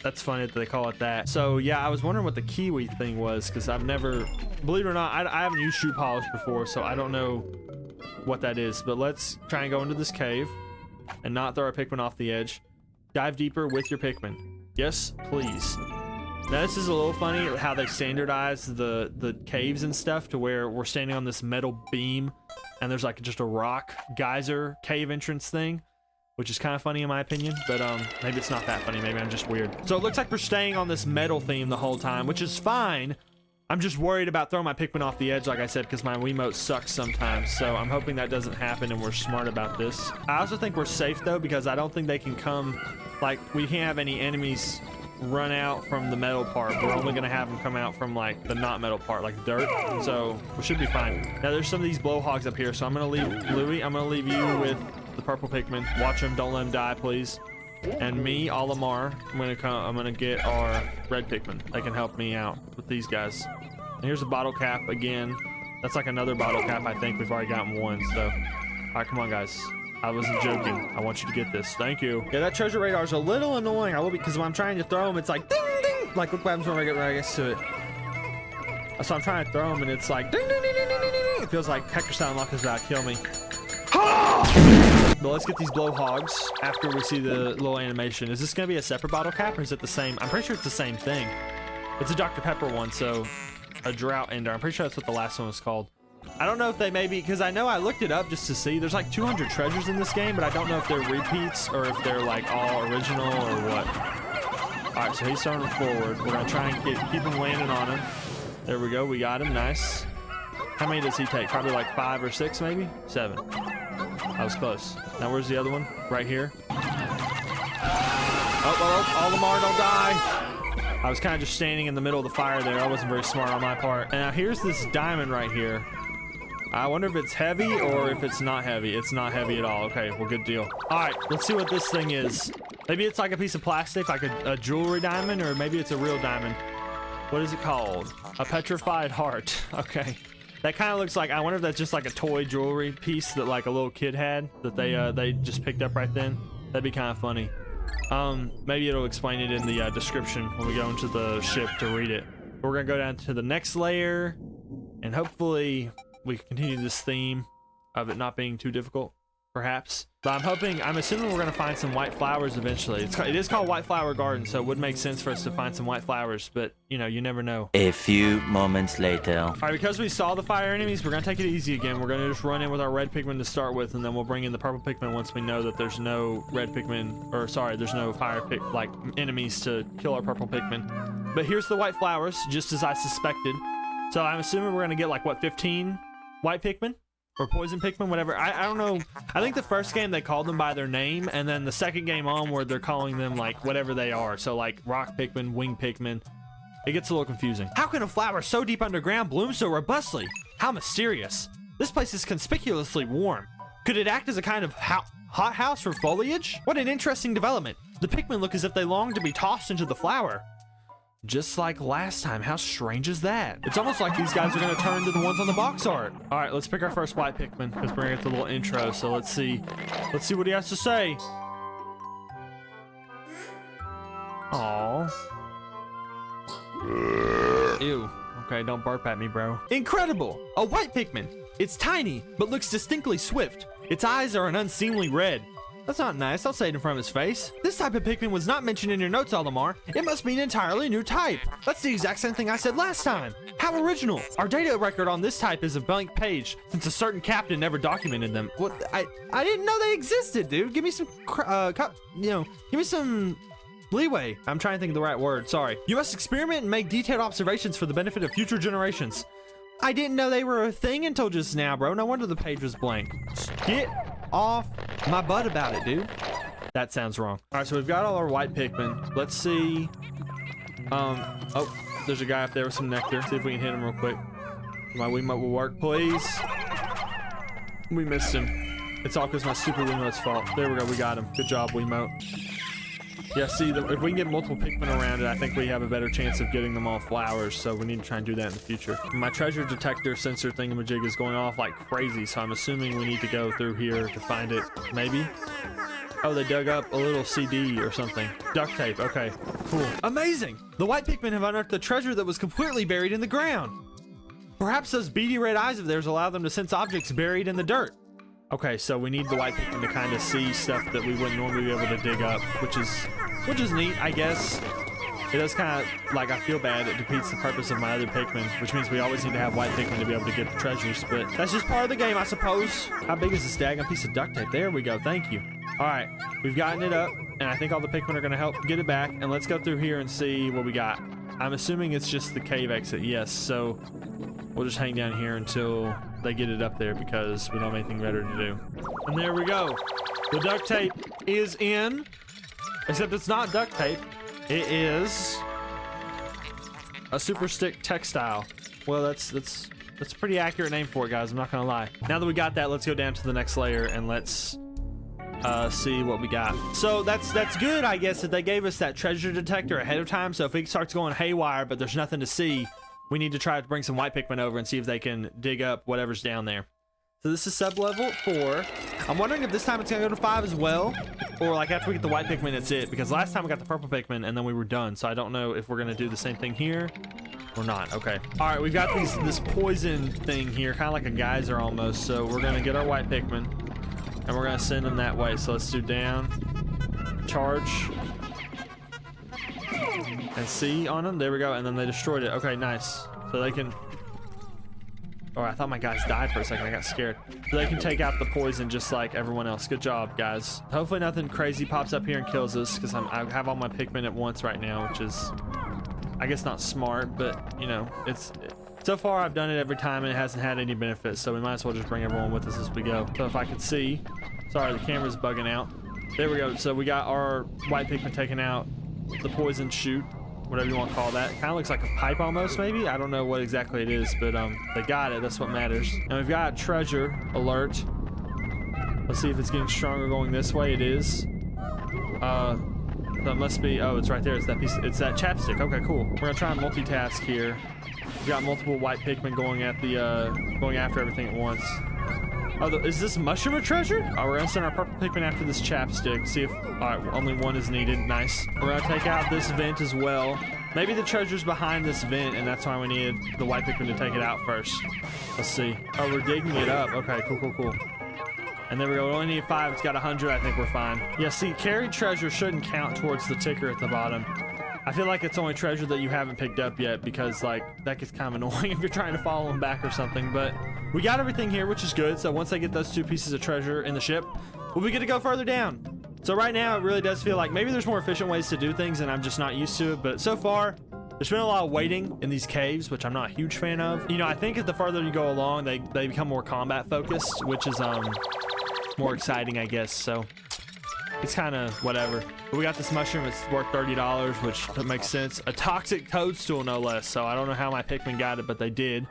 That's funny that they call it that. So yeah, I was wondering what the kiwi thing was because I've never, believe it or not, I haven't used shoe polish before, so I don't know what that is. But let's try and go into this cave and not throw our Pikmin off the edge. Dive deeper with your Pikmin. Yes, please. Now this is a little funny how they standardize the caves and stuff to where we're standing on this metal beam and there's like just a rock geyser cave entrance thing, which is kind of funny in my opinion, but maybe it's not that funny. Maybe I'm just weird. So it looks like we're staying on this metal theme the whole time, which is fine. I'm just worried about throwing my Pikmin off the edge, like I said, because my Wiimote sucks sometimes. So I'm hoping that doesn't happen and we're smart about this. I also think we're safe though, because I don't think they can come, like we can't have any enemies run out from the metal part. We're only gonna have them come out from like the not metal part, like dirt. So we should be fine. Now there's some of these blowhogs up here, so I'm gonna leave Louie. I'm gonna leave you with the purple Pikmin. Watch him, don't let him die, please. And me, Olimar, I'm gonna get our red Pikmin. They can help me out with these guys. And here's a bottle cap again. That's like another bottle cap. I think we've already gotten one. So, all right, come on, guys. I wasn't joking. I want you to get this. Thank you. Yeah, that treasure radar is a little annoying. I will be, because when I'm trying to throw them, it's like ding ding. Like look what happens when I get right next to it. So I'm trying to throw them, and it's like ding ding ding ding ding ding ding. It feels like Hector Soundlock is about to kill me. But let's get these blowhogs after we see the little animation. Is this gonna be a separate bottle cap, or is it the same? I'm pretty sure it's the same thing. It's a Dr. Pepper one, so a drought ender. I'm pretty sure that's what the last one was called. I don't know if they maybe, because I know I looked it up just to see. There's like 200 treasures in this game, but I don't know if they're repeats or if they're like all original or what. All right, so he's throwing forward. We're gonna try and keep him landing on him. There we go. We got him. Nice. How many does he take? Probably like 5 or 6, maybe 7. That was close. Now where's the other one? Right here. Oh, Olimar, don't die. I was kind of just standing in the middle of the fire there. That wasn't very smart on my part. And now here's this diamond right here. I wonder if it's heavy or if it's not heavy. It's not heavy at all. Okay, well, good deal. All right, let's see what this thing is. Maybe it's like a piece of plastic, like a jewelry diamond, or maybe it's a real diamond. What is it called? A petrified heart. Okay. That kind of looks like, I wonder if that's just like a toy jewelry piece that like a little kid had that they just picked up right then. That'd be kind of funny. Maybe it'll explain it in the description when we go into the ship to read it. We're gonna go down to the next layer, and hopefully we can continue this theme of it not being too difficult, perhaps. But I'm assuming we're gonna find some white flowers eventually. It is called White Flower Garden, so it would make sense for us to find some white flowers, but you know, you never know. A few moments later. All right, because we saw the fire enemies, we're gonna take it easy again. We're gonna just run in with our red Pikmin to start with, and then we'll bring in the purple Pikmin once we know that there's no red Pikmin, or sorry, there's no fire like enemies to kill our purple Pikmin. But here's the white flowers, just as I suspected. So I'm assuming we're gonna get like what, 15 white Pikmin? Or poison Pikmin, whatever. I don't know. I think the first game they called them by their name, and then the second game onward they're calling them like whatever they are. So like rock Pikmin, wing Pikmin. It gets a little confusing. How can a flower so deep underground bloom so robustly? How mysterious. This place is conspicuously warm. Could it act as a kind of hothouse for foliage? What an interesting development. The Pikmin look as if they long to be tossed into the flower. Just like last time. How strange is that? It's almost like these guys are going to turn into the ones on the box art. All right, let's pick our first white Pikmin because we're going to get the little intro. So let's see what he has to say. Aww. Ew. Okay, don't burp at me, bro. Incredible! A white Pikmin. It's tiny, but looks distinctly swift. Its eyes are an unseemly red. That's not nice. I'll say it in front of his face. This type of Pikmin was not mentioned in your notes, Olimar. It must be an entirely new type. That's the exact same thing I said last time. How original. Our data record on this type is a blank page, since a certain captain never documented them. What? I didn't know they existed, dude. Give me some, give me some leeway. I'm trying to think of the right word. Sorry. You must experiment and make detailed observations for the benefit of future generations. I didn't know they were a thing until just now, bro. No wonder the page was blank. Get off my butt about it, dude. That sounds wrong. All right, so we've got all our white Pikmin. Let's see. Oh, there's a guy up there with some nectar. See if we can hit him real quick. My Wiimote will work, please. We missed him. It's all because my super Wiimote's fault. There we go, we got him. Good job, Wiimote. Yeah, see, if we can get multiple Pikmin around it, I think we have a better chance of getting them all flowers, so we need to try and do that in the future. My treasure detector sensor thingamajig is going off like crazy, so I'm assuming we need to go through here to find it, maybe? Oh, they dug up a little CD or something. Duct tape, okay, cool. Amazing! The white Pikmin have unearthed a treasure that was completely buried in the ground. Perhaps those beady red eyes of theirs allow them to sense objects buried in the dirt. Okay, so we need the white Pikmin to kind of see stuff that we wouldn't normally be able to dig up, which is neat, I guess. It does kind of, like, I feel bad. It defeats the purpose of my other Pikmin, which means we always need to have white Pikmin to be able to get the treasures, but that's just part of the game, I suppose. How big is this daggone piece of duct tape? There we go, thank you. All right, we've gotten it up, and I think all the Pikmin are gonna help get it back, and let's go through here and see what we got. I'm assuming it's just the cave exit, yes, so we'll just hang down here until they get it up there because we don't have anything better to do. And there we go. The duct tape is in, except it's not duct tape. It is a super stick textile. Well, that's a pretty accurate name for it, guys. I'm not gonna lie. Now that we got that, let's go down to the next layer and let's see what we got. So that's good, I guess, that they gave us that treasure detector ahead of time. So if it starts going haywire, but there's nothing to see, we need to try to bring some white Pikmin over and see if they can dig up whatever's down there. So this is sub-level 4. I'm wondering if this time it's gonna go to 5 as well, or like after we get the white Pikmin, it's it. Because last time we got the purple Pikmin and then we were done. So I don't know if we're gonna do the same thing here or not. Okay. All right, we've got this poison thing here, kind of like a geyser almost. So we're gonna get our white Pikmin and we're gonna send them that way. So let's do down, charge, and C on them. There we go. And then they destroyed it. Okay, nice. So they can. Oh, I thought my guys died for a second. I got scared. So they can take out the poison just like everyone else. Good job, guys. Hopefully nothing crazy pops up here and kills us, because I have all my Pikmin at once right now, which is, I guess, not smart, but you know, so far I've done it every time and it hasn't had any benefits, so we might as well just bring everyone with us as we go. So if I could see, sorry, the camera's bugging out. There we go. So we got our white Pikmin taken out, the poison chute, whatever you want to call that. Kind of looks like a pipe almost, maybe. I don't know what exactly it is, but they got it. That's what matters. And we've got a treasure alert. Let's see if it's getting stronger going this way. It is. So it must be. Oh, it's right there. It's that piece. It's that chapstick. Okay, cool. We're gonna try and multitask here. We've got multiple white Pikmin going at the going after everything at once. Oh, is this mushroom a treasure? We're gonna send our purple Pikmin after this chapstick. See if, all right, only one is needed. Nice. We're gonna take out this vent as well. Maybe the treasure's behind this vent, and that's why we needed the white Pikmin to take it out first. Let's see. Oh, we're digging it up. Okay, cool. And there we go. We only need 5. It's got 100. I think we're fine. Yeah, see, carried treasure shouldn't count towards the ticker at the bottom. I feel like it's only treasure that you haven't picked up yet, because like that gets kind of annoying if you're trying to follow them back or something. But we got everything here, which is good. So once I get those 2 pieces of treasure in the ship, we'll be good to go further down. So right now it really does feel like maybe there's more efficient ways to do things and I'm just not used to it. But so far there's been a lot of waiting in these caves, which I'm not a huge fan of. You know, I think if the further you go along, they become more combat focused, which is more exciting, I guess. So it's kind of whatever. But we got this mushroom. It's worth $30, which makes sense. A toxic toadstool, no less. So I don't know how my Pikmin got it, but they did.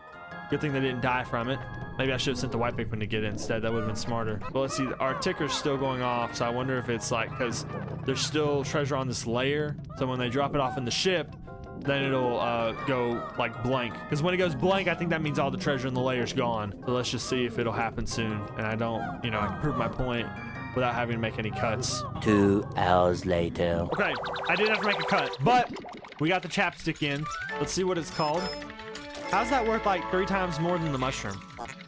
Good thing they didn't die from it. Maybe I should have sent the white Pikmin to get it instead. That would have been smarter. But let's see. Our ticker's still going off. So I wonder if it's like, because there's still treasure on this layer. So when they drop it off in the ship, then it'll go like blank. Because when it goes blank, I think that means all the treasure in the layer's gone. So let's just see if it'll happen soon. And I don't, you know, I can prove my point without having to make any cuts. 2 hours later. Okay, I didn't have to make a cut, but We got the chapstick in. Let's see what it's called. How's that worth like 3 times more than the mushroom?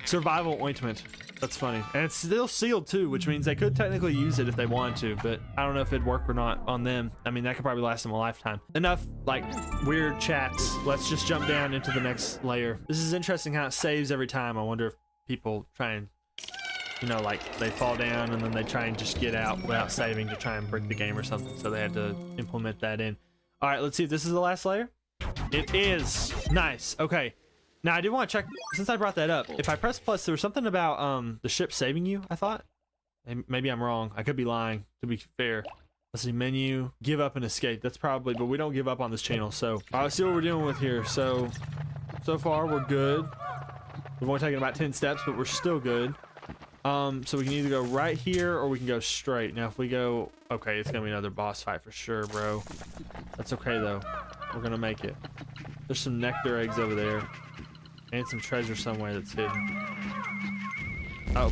Survival ointment. That's funny. And it's still sealed too, which means they could technically use it if they wanted to, but I don't know if it'd work or not on them. I mean, that could probably last them a lifetime. Enough like weird chats. Let's just jump down into the next layer. This is interesting how it saves every time. I wonder if people try and, you know, like they fall down and then they try and just get out without saving to try and break the game or something. So they had to implement that in. All right, let's see if this is the last layer. It is. Nice. Okay. Now I do want to check, since I brought that up, if I press plus, there was something about the ship saving you, I thought. Maybe I'm wrong. I could be lying, to be fair. Let's see, menu, give up and escape. That's probably, but we don't give up on this channel. So, all right, let's see what we're dealing with here. So far we're good. We've only taken about 10 steps, but we're still good. So we can either go right here or we can go straight. Now if we go, okay, it's gonna be another boss fight for sure, bro. That's okay though. We're gonna make it. There's some nectar eggs over there. And some treasure somewhere that's hidden. Oh.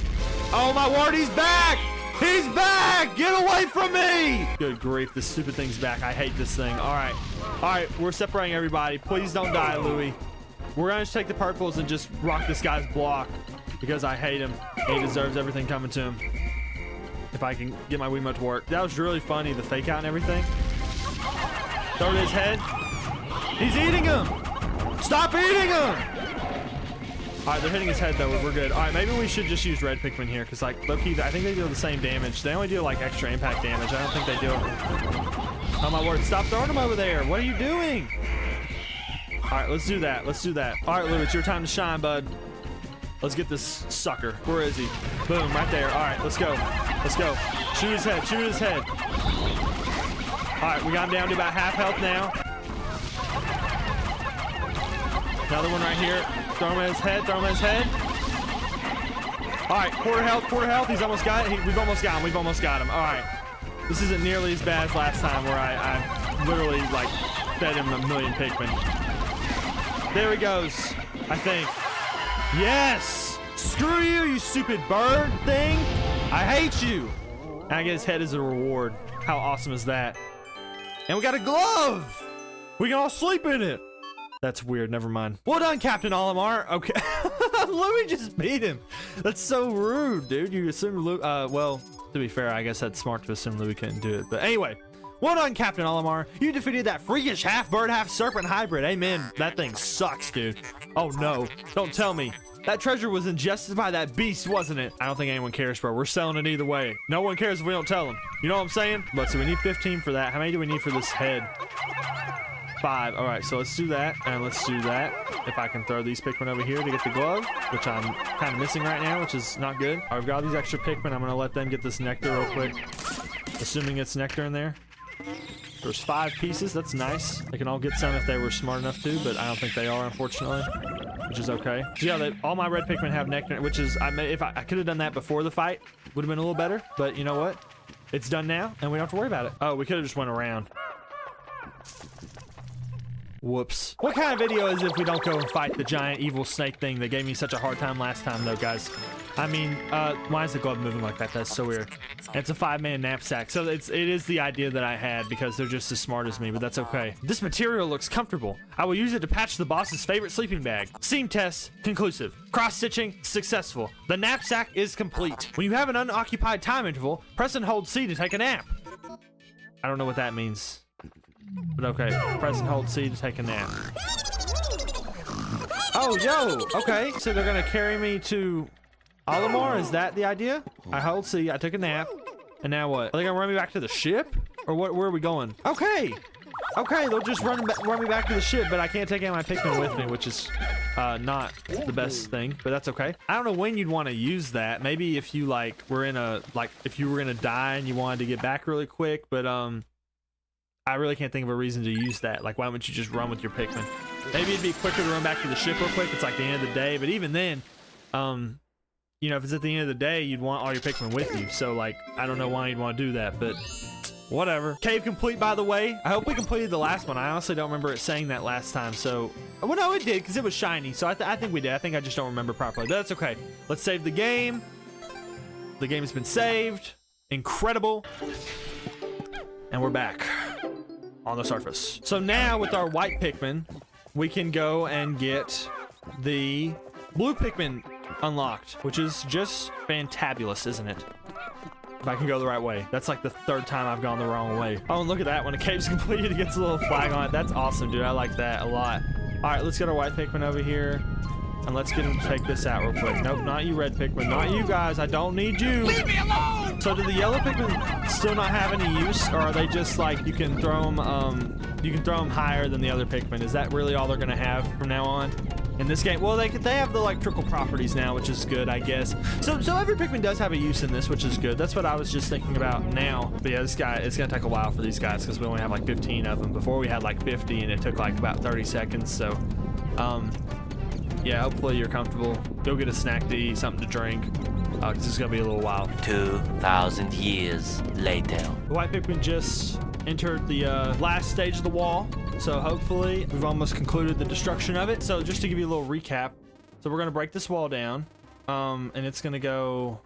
Oh my word, he's back! He's back! Get away from me! Good grief, this stupid thing's back. I hate this thing. Alright. Alright, we're separating everybody. Please don't die, Louie. We're gonna just take the purples and just rock this guy's block. Because I hate him. He deserves everything coming to him. If I can get my Wiimote to work. That was really funny, the fake out and everything. Throw to his head. He's eating him! Stop eating him! Alright, they're hitting his head though. We're good. Alright, maybe we should just use red Pikmin here, because like low-key, I think they deal the same damage. They only do like extra impact damage. I don't think they do. Oh my word, stop throwing them over there. What are you doing? Alright, let's do that. Let's do that. Alright, Lou, it's your time to shine, bud. Let's get this sucker. Where is he? Boom, right there. Alright, let's go. Let's go. Shoot his head. Shoot his head. Alright, we got him down to about half health now. Another one right here. Throw him at his head. Throw him at his head. All right, quarter health. Quarter health. He's almost got it. We've almost got him. We've almost got him. All right. This isn't nearly as bad as last time where I literally like fed him a million Pikmin. There he goes. I think. Yes. Screw you, you stupid bird thing. I hate you. And I get his head as a reward. How awesome is that? And we got a glove. We can all sleep in it. That's weird. Never mind. Well done, Captain Olimar. Okay. Louie just beat him. That's so rude, dude. You assume Louie... well, to be fair, I guess that's smart to assume Louie couldn't do it. But anyway, well done, Captain Olimar. You defeated that freakish half-bird, half-serpent hybrid. Amen. That thing sucks, dude. Oh, no. Don't tell me. That treasure was ingested by that beast, wasn't it? I don't think anyone cares, bro. We're selling it either way. No one cares if we don't tell them. You know what I'm saying? Let's see. We need 15 for that. How many do we need for this head? 5. All right, so let's do that, and let's do that. If I can throw these Pikmin over here to get the glove, which I'm kind of missing right now, which is not good. All right, we've got all these extra Pikmin. I'm gonna let them get this nectar real quick, assuming it's nectar in there. There's 5 pieces. That's nice. They can all get some if they were smart enough to, but I don't think they are, unfortunately, which is okay. So yeah, all my red Pikmin have nectar, which is if I could have done that before the fight, would have been a little better. But you know what? It's done now, and we don't have to worry about it. Oh, we could have just went around. Whoops. What kind of video is it if we don't go and fight the giant evil snake thing that gave me such a hard time last time though, guys? I mean, why is the glove moving like that? That's so weird. And it's a 5-man knapsack. So it is the idea that I had because they're just as smart as me, but that's okay. This material looks comfortable. I will use it to patch the boss's favorite sleeping bag. Seam test conclusive. Cross-stitching successful. The knapsack is complete. When you have an unoccupied time interval, press and hold C to take a nap. I don't know what that means. But okay, press and hold C to take a nap. Oh, yo! Okay, so they're gonna carry me to Olimar? Is that the idea? I hold C, I took a nap, and now what? Are they gonna run me back to the ship? Or what? Where are we going? Okay! Okay, they'll just run me back to the ship, but I can't take any of my Pikmin with me, which is not the best thing, but that's okay. I don't know when you'd want to use that. Maybe if you, like, were in a, like, if you were gonna die and you wanted to get back really quick, but, I really can't think of a reason to use that. Like, why wouldn't you just run with your Pikmin? Maybe it'd be quicker to run back to the ship real quick. It's like the end of the day. But even then, you know, if it's at the end of the day, you'd want all your Pikmin with you. So, like, I don't know why you'd want to do that, but whatever. Cave complete, by the way. I hope we completed the last one. I honestly don't remember it saying that last time. So, well, no, it did because it was shiny. So I think we did. I think I just don't remember properly. But that's okay. Let's save the game. The game has been saved. Incredible. And we're back. on the surface. So now with our white Pikmin, we can go and get the blue Pikmin unlocked, which is just fantabulous, isn't it? If I can go the right way. That's like the third time I've gone the wrong way. Oh, and look at that. When a cave's completed, it gets a little flag on it. That's awesome, dude. I like that a lot. All right, let's get our white Pikmin over here. And let's get him to take this out real quick. Nope, not you, red Pikmin. Not you guys. I don't need you. Leave me alone! So do the yellow Pikmin still not have any use, or are they just like you can throw them higher than the other Pikmin? Is that really all they're gonna have from now on in this game? Well, they have the electrical properties now, which is good, I guess. So every Pikmin does have a use in this, which is good. That's what I was just thinking about now. But yeah, this guy, it's gonna take a while for these guys because we only have like 15 of them. Before we had like 50, and it took like about 30 seconds. So, yeah, hopefully you're comfortable. Go get a snack to eat, something to drink, because this is gonna be a little while. 2,000 years later. The white Pikmin just entered the last stage of the wall, so hopefully we've almost concluded the destruction of it. So just to give you a little recap, so we're gonna break this wall down, and it's gonna go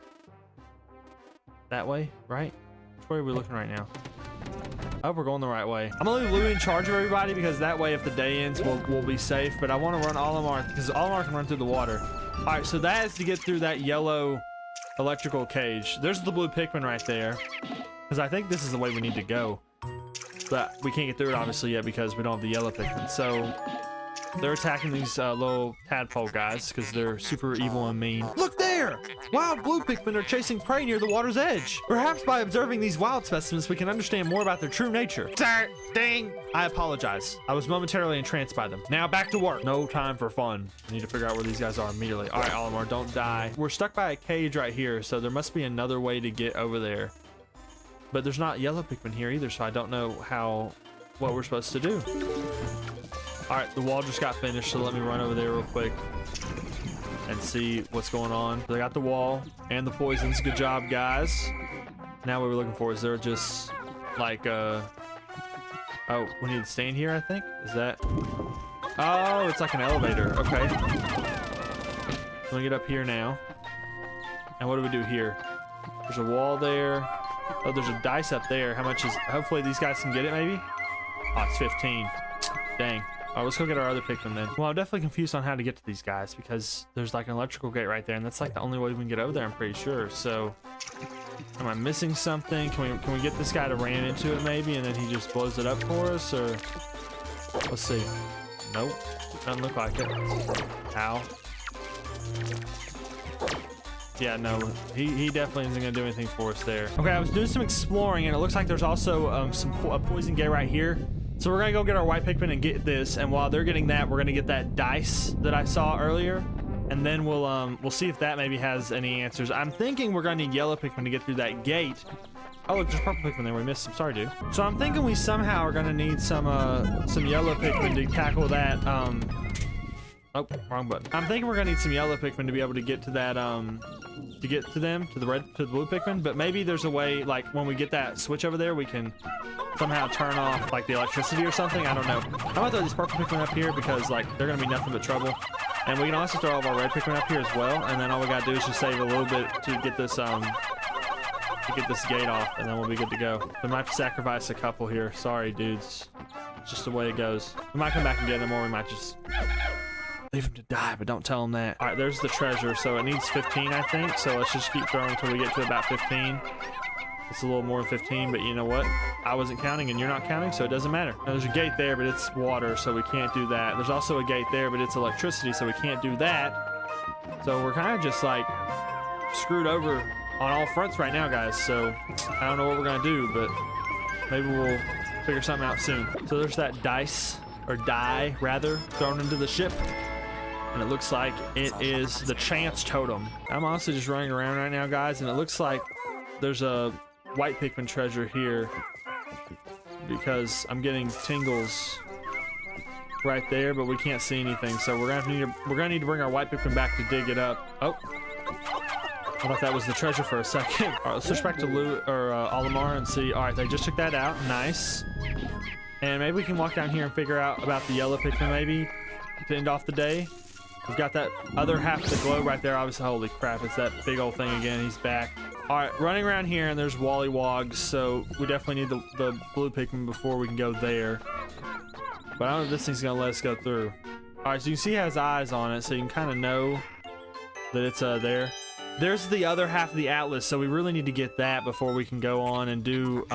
that way, right? Which way are we looking right now? I hope we're going the right way. I'm gonna leave Louie in charge of everybody because that way if the day ends, we'll be safe. But I want to run Olimar because Olimar can run through the water. All right, so that is to get through that yellow electrical cage. There's the blue Pikmin right there, because I think this is the way we need to go. But we can't get through it obviously yet because we don't have the yellow Pikmin. So they're attacking these little tadpole guys because they're super evil and mean. Look there! Wild blue Pikmin are chasing prey near the water's edge. Perhaps by observing these wild specimens, we can understand more about their true nature. Sir, ding! I apologize. I was momentarily entranced by them. Now back to work. No time for fun. I need to figure out where these guys are immediately. All right, Olimar, don't die. We're stuck by a cage right here, so there must be another way to get over there. But there's not yellow Pikmin here either, so I don't know what we're supposed to do. All right, the wall just got finished, so let me run over there real quick and see what's going on. They got the wall and the poisons. Good job, guys. Now what we're looking for is there just like oh, we need to stand here, I think. Is that? Oh, it's like an elevator. Okay. Let me get up here now. And what do we do here? There's a wall there. Oh, there's a dice up there. How much is? Hopefully these guys can get it, maybe. Oh, it's 15. Dang. All right, let's go get our other Pikmin then. Well, I'm definitely confused on how to get to these guys because there's like an electrical gate right there, and that's like the only way we can get over there, I'm pretty sure. So, am I missing something? Can we get this guy to ram into it maybe, and then he just blows it up for us, or let's see. Nope, doesn't look like it. Ow. Yeah, no, he definitely isn't gonna do anything for us there. Okay, I was doing some exploring, and it looks like there's also a poison gate right here. So we're gonna go get our white Pikmin and get this, and while they're getting that, we're gonna get that dice that I saw earlier, and then we'll see if that maybe has any answers. I'm thinking we're gonna need yellow Pikmin to get through that gate. Oh look, there's purple Pikmin there. We missed some. Sorry, dude. So I'm thinking we somehow are gonna need some yellow Pikmin to tackle that. Oh, wrong button. I'm thinking we're gonna need some yellow Pikmin to be able to get to that to get to the blue Pikmin. But maybe there's a way, like when we get that switch over there, we can somehow turn off like the electricity or something. I don't know. I'm gonna throw these purple Pikmin up here because like they're gonna be nothing but trouble. And we can also throw all of our red Pikmin up here as well. And then all we gotta do is just save a little bit to get this gate off, and then we'll be good to go. We might have to sacrifice a couple here. Sorry, dudes. It's just the way it goes. We might come back and get them, or we might just leave them to die, but don't tell them that. All right, there's the treasure. So it needs 15, I think. So let's just keep throwing until we get to about 15. It's a little more than 15, but you know what? I wasn't counting and you're not counting, so it doesn't matter. Now, there's a gate there, but it's water, so we can't do that. There's also a gate there, but it's electricity, so we can't do that. So we're kind of just like screwed over on all fronts right now, guys. So I don't know what we're gonna do, but maybe we'll figure something out soon. So there's that dice, or die rather, thrown into the ship. And it looks like it is the chance totem. I'm honestly just running around right now, guys, and it looks like there's a white Pikmin treasure here because I'm getting tingles right there, but we can't see anything. So we're gonna need to bring our white Pikmin back to dig it up. Oh, I thought that was the treasure for a second. All right, let's switch back to Olimar and see. All right, they just took that out. Nice. And maybe we can walk down here and figure out about the yellow Pikmin maybe to end off the day. We've got that other half of the globe right there. Obviously, holy crap, it's that big old thing again. He's back. All right, running around here, and there's Wallywogs, so we definitely need the blue Pikmin before we can go there. But I don't know if this thing's gonna let us go through. All right, so you can see it has eyes on it, so you can kind of know that it's there. There's the other half of the atlas, so we really need to get that before we can go on and do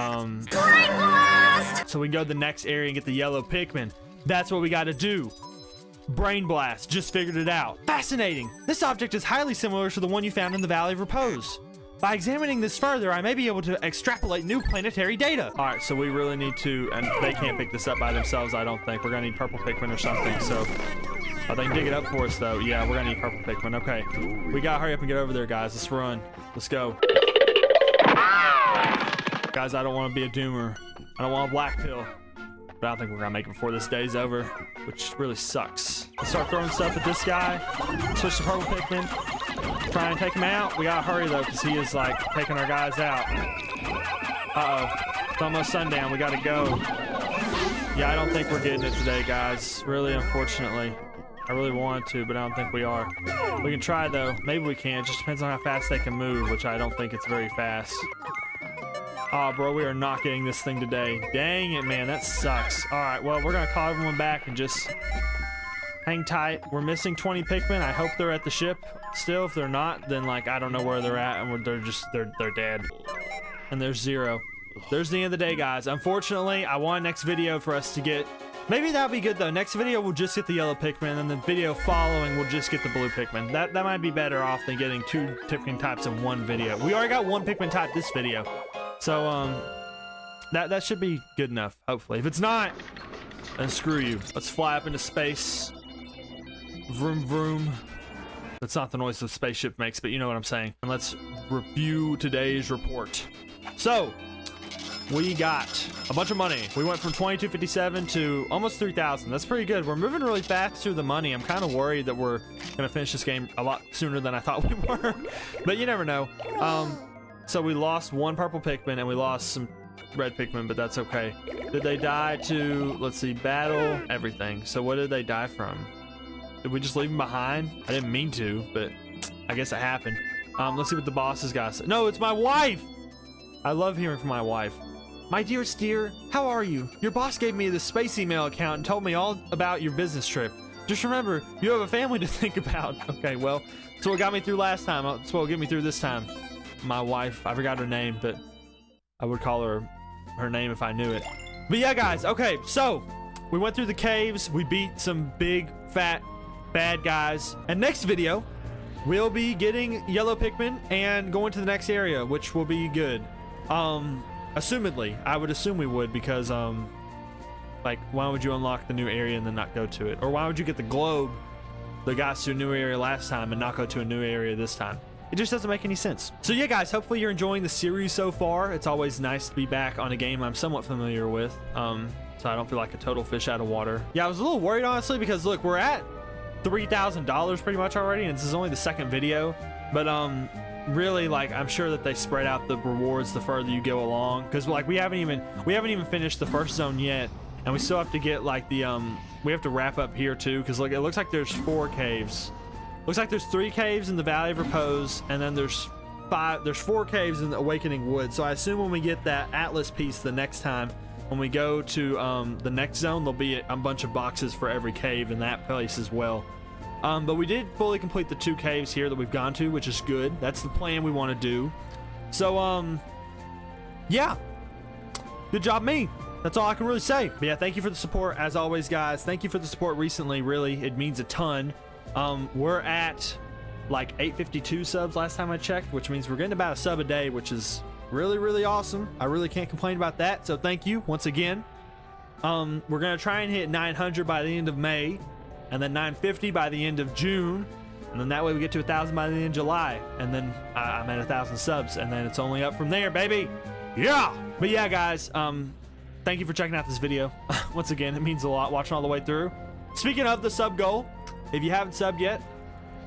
so we can go to the next area and get the yellow Pikmin. That's what we got to do. Brain blast, just figured it out. Fascinating. This object is highly similar to the one you found in the Valley of Repose. By examining this further, I may be able to extrapolate new planetary data. All right, so we really need to, and they can't pick this up by themselves, I don't think. We're gonna need purple Pikmin or something, so. Oh, they can dig it up for us, though. Yeah, we're gonna need purple Pikmin. Okay, we gotta hurry up and get over there, guys. Let's run. Let's go. Guys, I don't want to be a doomer. I don't want a black pill. But I don't think we're gonna make it before this day's over, which really sucks. Let's start throwing stuff at this guy. Switch to purple Pikmin. Try and take him out. We gotta hurry, though, because he is, like, taking our guys out. Uh-oh. It's almost sundown. We gotta go. Yeah, I don't think we're getting it today, guys. Really, unfortunately. I really wanted to, but I don't think we are. We can try, though. Maybe we can. It just depends on how fast they can move, which I don't think it's very fast. Oh, bro, we are not getting this thing today. Dang it, man. That sucks. All right, well, we're going to call everyone back and just hang tight. We're missing 20 Pikmin. I hope they're at the ship still. If they're not, then, like, I don't know where they're at, and they're dead. And there's 0. There's the end of the day, guys. Unfortunately, I want next video for us to get... Maybe that'll be good, though. Next video, we'll just get the yellow Pikmin, and the video following, we'll just get the blue Pikmin. That might be better off than getting 2 Pikmin types in one video. We already got 1 Pikmin type this video. So, that should be good enough, hopefully. If it's not, then screw you. Let's fly up into space. Vroom, vroom. That's not the noise the spaceship makes, but you know what I'm saying. And let's review today's report. So... we got a bunch of money. We went from 2257 to almost 3,000. That's pretty good. We're moving really fast through the money. I'm kind of worried that we're gonna finish this game a lot sooner than I thought we were, but you never know. So we lost 1 purple Pikmin and we lost some red Pikmin, but that's okay. Did they die to, let's see, battle, everything. So what did they die from? Did we just leave them behind? I didn't mean to, but I guess it happened. Let's see what the boss has got to say. No, it's my wife. I love hearing from my wife. My dearest dear, how are you? Your boss gave me the space email account and told me all about your business trip. Just remember, you have a family to think about. Okay, well, that's what got me through last time. That's what will get me through this time. My wife, I forgot her name, but I would call her name if I knew it. But yeah, guys, okay, so we went through the caves. We beat some big, fat, bad guys. And next video, we'll be getting yellow Pikmin and going to the next area, which will be good. Assumedly, I would assume we would, because like, why would you unlock the new area and then not go to it? Or why would you get the globe that got us to a new area last time and not go to a new area this time? It just doesn't make any sense. So yeah, guys, hopefully you're enjoying the series so far. It's always nice to be back on a game I'm somewhat familiar with, so I don't feel like a total fish out of water. Yeah, I was a little worried, honestly, because look, we're at $3,000 pretty much already, and this is only the second video, but really, like, I'm sure that they spread out the rewards the further you go along, because like we haven't even finished the first zone yet, and we still have to get like the we have to wrap up here too, because like it looks like there's 4 caves. Looks like there's 3 caves in the Valley of Repose, and then there's 4 caves in the Awakening Wood. So I assume when we get that Atlas piece the next time, when we go to the next zone, there'll be a bunch of boxes for every cave in that place as well. But we did fully complete the 2 caves here that we've gone to, which is good. That's the plan we want to do. So, yeah. Good job, me. That's all I can really say. But yeah, thank you for the support, as always, guys. Thank you for the support recently, really. It means a ton. We're at, like, 852 subs last time I checked, which means we're getting about a sub a day, which is really, really awesome. I really can't complain about that, so thank you once again. We're going to try and hit 900 by the end of May. And then 950 by the end of June, and then that way we get to 1,000 by the end of July, and then I'm at 1,000 subs, and then it's only up from there, baby. Yeah. But yeah, guys, thank you for checking out this video. Once again, it means a lot watching all the way through. Speaking of the sub goal, if you haven't subbed yet,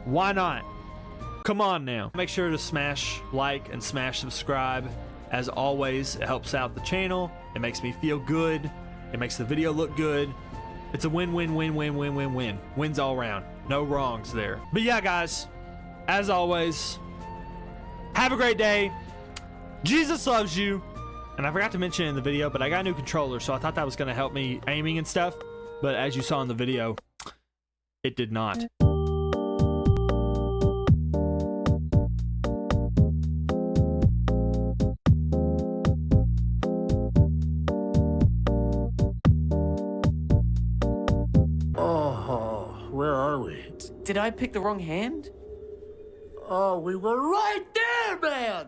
why not? Come on now. Make sure to smash like and smash subscribe. As always, it helps out the channel. It makes me feel good. It makes the video look good. It's a win-win-win-win-win-win-win. Wins all around. No wrongs there. But yeah, guys, as always, have a great day. Jesus loves you. And I forgot to mention in the video, but I got a new controller, so I thought that was going to help me aiming and stuff. But as you saw in the video, it did not. Oh, where are we? Did I pick the wrong hand? Oh, we were right there, man!